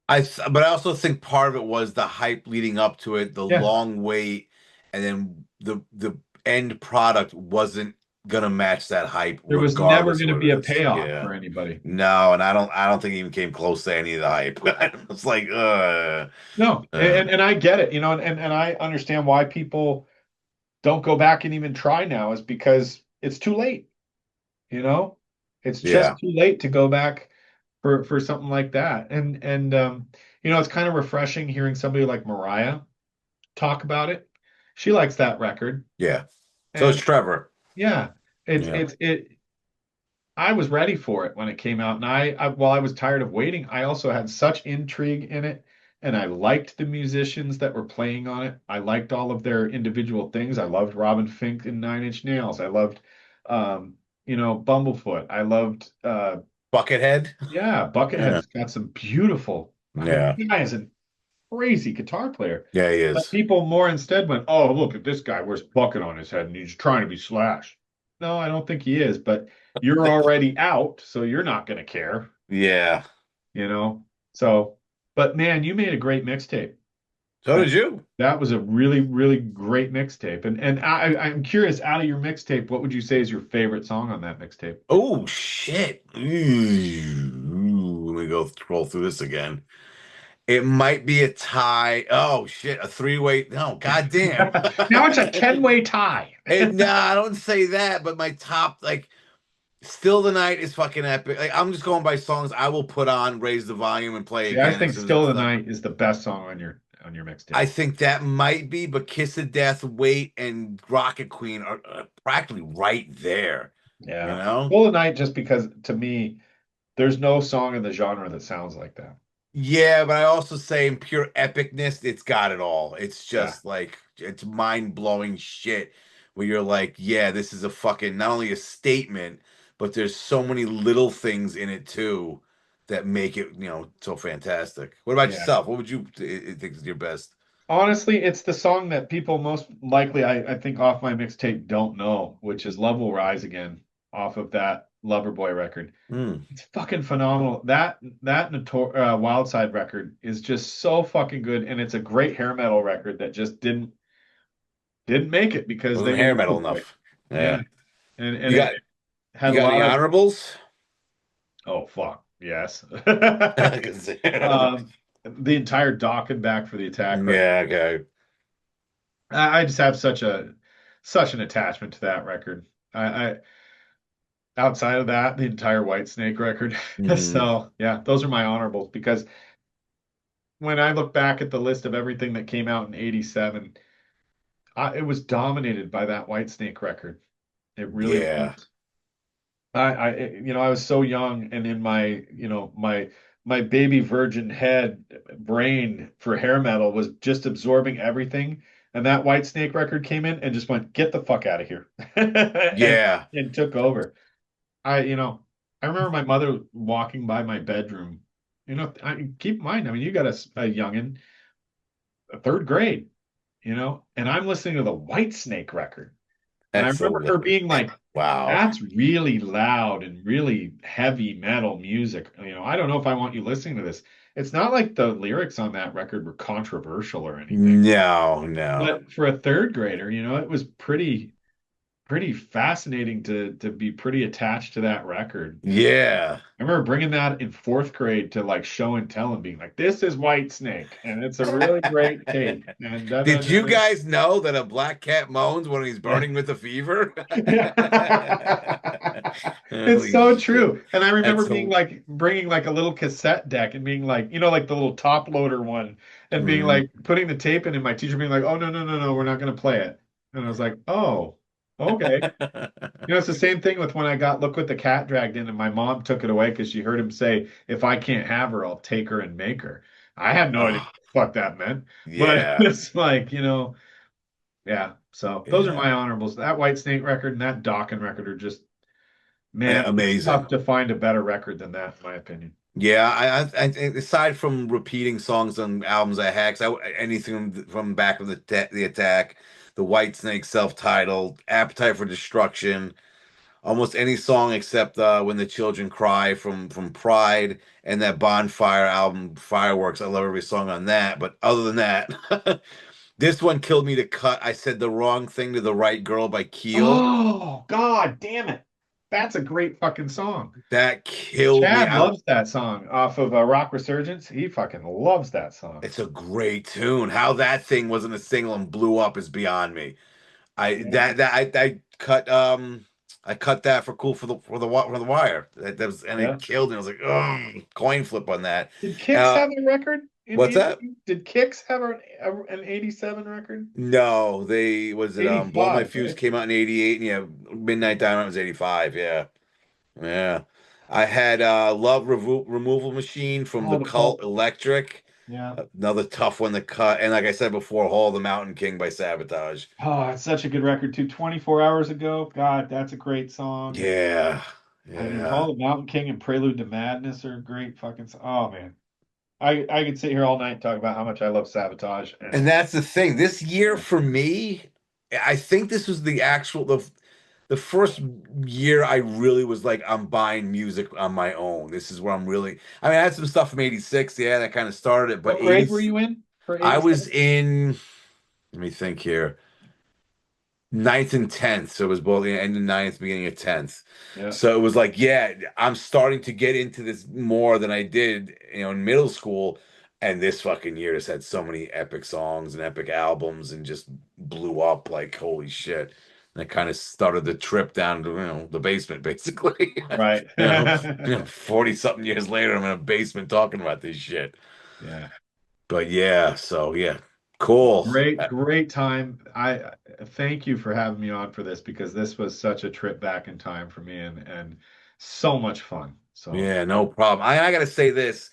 But I also think part of it was the hype leading up to it, the Yeah. long wait, and then the end product wasn't gonna match that hype. There was never regardless going to of be a what it is. payoff Yeah. for anybody. No, and I don't think it even came close to any of the hype. It's like, No, and I get it, and I understand why people don't go back and even try now is because it's too late. It's just Yeah. too late to go back for something like that. And it's kind of refreshing hearing somebody like Mariah talk about it. She likes that record. Yeah. So it's And Trevor. yeah, I was ready for it when it came out, and I while I was tired of waiting, I also had such intrigue in it, and I liked the musicians that were playing on it. I liked all of their individual things. I loved Robin Fink and Nine Inch Nails. I loved, Bumblefoot. I loved, Buckethead. Buckethead's got some beautiful. Yeah. The guy is a crazy guitar player. Yeah, he But is. people more instead went, "Oh, look at this guy wears a bucket on his head, and he's trying to be Slash." No, I don't think he is, but you're already out, so you're not going to care, Yeah. So, but man, you made a great mixtape. So did you. That was a really, really great mixtape. And I'm curious, out of your mixtape, what would you say is your favorite song on that mixtape? Oh shit. Ooh, let me go scroll through this again. It might be a tie. Oh shit, a three-way. No, goddamn. Now it's a 10-way tie. No, I don't say that, but my top, like, Still the Night is fucking epic. Like, I'm just going by songs I will put on, raise the volume, and play Yeah, again. I think Still the Night is the best song on your mixtape. I think that might be, but Kiss of Death, Wait, and Rocket Queen are practically right there. Yeah. Still the Night, just because to me, there's no song in the genre that sounds like that. Yeah, but I also say in pure epicness, it's got it all. It's just like, it's mind-blowing shit where you're like, yeah, this is a fucking, not only a statement, but there's so many little things in it too that make it, so fantastic. What about yourself? What would you think is your best? Honestly, it's the song that people most likely, I think, off my mixtape don't know, which is Love Will Rise Again, off of that Loverboy record. It's fucking phenomenal. That Wild Side record is just so fucking good, and it's a great hair metal record that just didn't make it because Wasn't they hair metal enough. Yeah. And you got any honorables? Oh fuck yes. The entire Dock and Back for the Attack record. Yeah, okay. I just have such an attachment to that record. I outside of that, the entire Whitesnake record. So yeah, those are my honorables, because when I look back at the list of everything that came out in '87, it was dominated by that Whitesnake record. It really was. I was so young, and in my my baby virgin head brain for hair metal was just absorbing everything. And that Whitesnake record came in and just went, "Get the fuck out of here." and took over. I remember my mother walking by my bedroom. Keep in mind, I mean, you got a youngin, a third grade. and I'm listening to the Whitesnake record. And I That's so remember her being like, wow. that's really loud and really heavy metal music. I don't know if I want you listening to this. It's not like the lyrics on that record were controversial or anything. No. But for a third grader, it was pretty fascinating to be pretty attached to that record. Yeah. I remember bringing that in fourth grade to like show and tell and being like, "This is Whitesnake, and it's a really great tape." And Did you guys know that a black cat moans when he's burning with a fever? It's so true. And I remember That's being like bringing like a little cassette deck and being like, like the little top loader one, and being Mhm. like putting the tape in, and my teacher being like, "Oh no, no, no, no, we're not going to play it." And I was like, "Oh, okay." It's the same thing with when I got Look What the Cat Dragged In, and my mom took it away because she heard him say, "If I can't have her, I'll take her and make her." I had no idea Oh, what the fuck that meant, but yeah. it's like, yeah. So those are Yeah. my honorables. That Whitesnake record and that Dokken record are just, man, it's Amazing. tough to find a better record than that, in my opinion. Yeah, I aside from repeating songs on albums I had, 'cause anything from back of the Attack, the Whitesnake self-titled, Appetite for Destruction, almost any song except When the Children Cry from Pride and that Bonfire album Fireworks. I love every song on that. But other than that, this one killed me to cut. I Said the Wrong Thing to the Right Girl by Keel. Oh, God damn it. That's a great fucking song. That killed me. Chad loves that song off of Rock Resurgence. He fucking loves that song. It's a great tune. How that thing wasn't a single and blew up is beyond me. I cut that for Cool for the Wire. That was and Yeah. it killed me. I was like, oh, coin flip on that. Did Kix have a record? What's that? Did Kix have an 87 record? No, Blow My 85, Fuse right? came out in 88, and yeah, Midnight Dynamite was 85. Yeah. Yeah. I had Removal Machine from Oh, the the Cult Cult. Electric. Yeah. Another tough one to cut. And like I said before, Hall of the Mountain King by Savatage. Oh, it's such a good record too. 24 Hours Ago. God, that's a great song. Yeah. I mean, Yeah. Hall of Mountain King and Prelude to Madness are great fucking. Oh man, I could sit here all night and talk about how much I love Savatage. And that's the thing. This year for me, I think this was the first year I really was like, I'm buying music on my own. This is where I'm really. I mean, I had some stuff from '86. Yeah, that kind of started it. But What grade were you in for I 87? was in. Let me think here. Ninth and 10th. So it was both the end of ninth, beginning of 10th. Yeah. So it was like, yeah, I'm starting to get into this more than I did, in middle school. And this fucking year has had so many epic songs and epic albums and just blew up like holy shit. And it kind of started the trip down to the basement, basically. Right. 40 something years later, I'm in a basement talking about this shit. Yeah. But yeah, so yeah. Cool. Great time. I thank you for having me on for this because this was such a trip back in time for me and so much fun. So yeah, no problem. I gotta say this.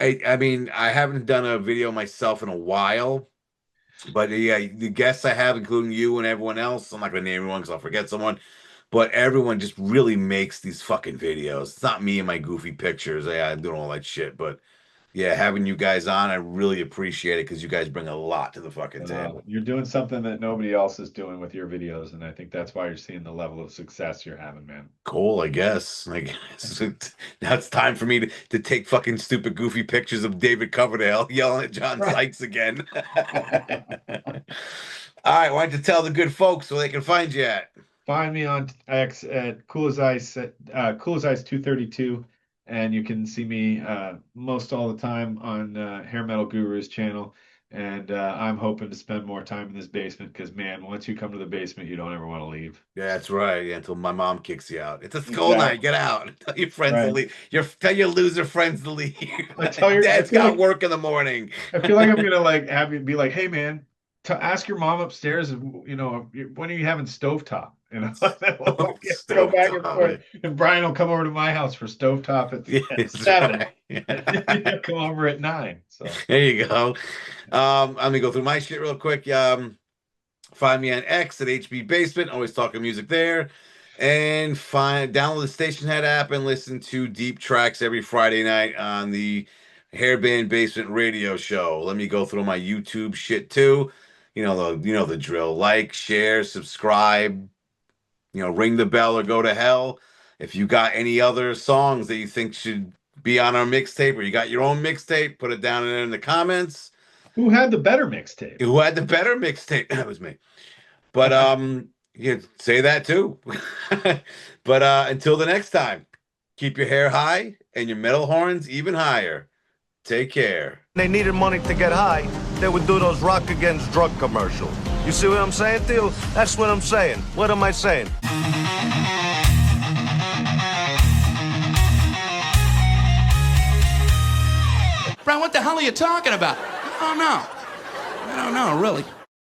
I mean, I haven't done a video myself in a while, but yeah, the guests I have, including you and everyone else, I'm not gonna name everyone because I'll forget someone, but everyone just really makes these fucking videos. It's not me and my goofy pictures. Yeah, I'm doing all that shit, but yeah, having you guys on, I really appreciate it because you guys bring a lot to the fucking table. you're doing something that nobody else is doing with your videos, and I think that's why you're seeing the level of success you're having, man. Cool, I guess. Like now it's time for me to take fucking stupid, goofy pictures of David Coverdale yelling at John Sykes again. All right, why don't you tell the good folks where they can find you at? Find me on X at Cool as Ice Cool as Ice 232, and you can see me most all the time on Hair Metal Guru's channel. And I'm hoping to spend more time in this basement because, man, once you come to the basement, you don't ever want to leave. Yeah, that's right. Yeah, until my mom kicks you out. It's a school night. Get out. Tell your friends to leave. Tell your loser friends to leave. Dad's got work in the morning. I feel like I'm gonna like have you be like, hey man, to ask your mom upstairs, when are you having stovetop? We'll go back and forth, and Brian will come over to my house for stovetop at 7. Right. Come over at 9. So there you go. I'm gonna go through my shit real quick. Find me on X at HB Basement. Always talking music there. And download the Station Head app and listen to deep tracks every Friday night on the Hairband Basement Radio Show. Let me go through my YouTube shit too. the drill. Like, share, subscribe, ring the bell or go to hell. If you got any other songs that you think should be on our mixtape, or you got your own mixtape, put it down in the comments. Who had the better mixtape? Who had the better mixtape? That was me. But you say that too. But until the next time, keep your hair high and your metal horns even higher. Take care. They needed money to get high, they would do those rock against drug commercials. You see what I'm saying, Theo? That's what I'm saying. What am I saying? Brian, what the hell are you talking about? I don't know, really.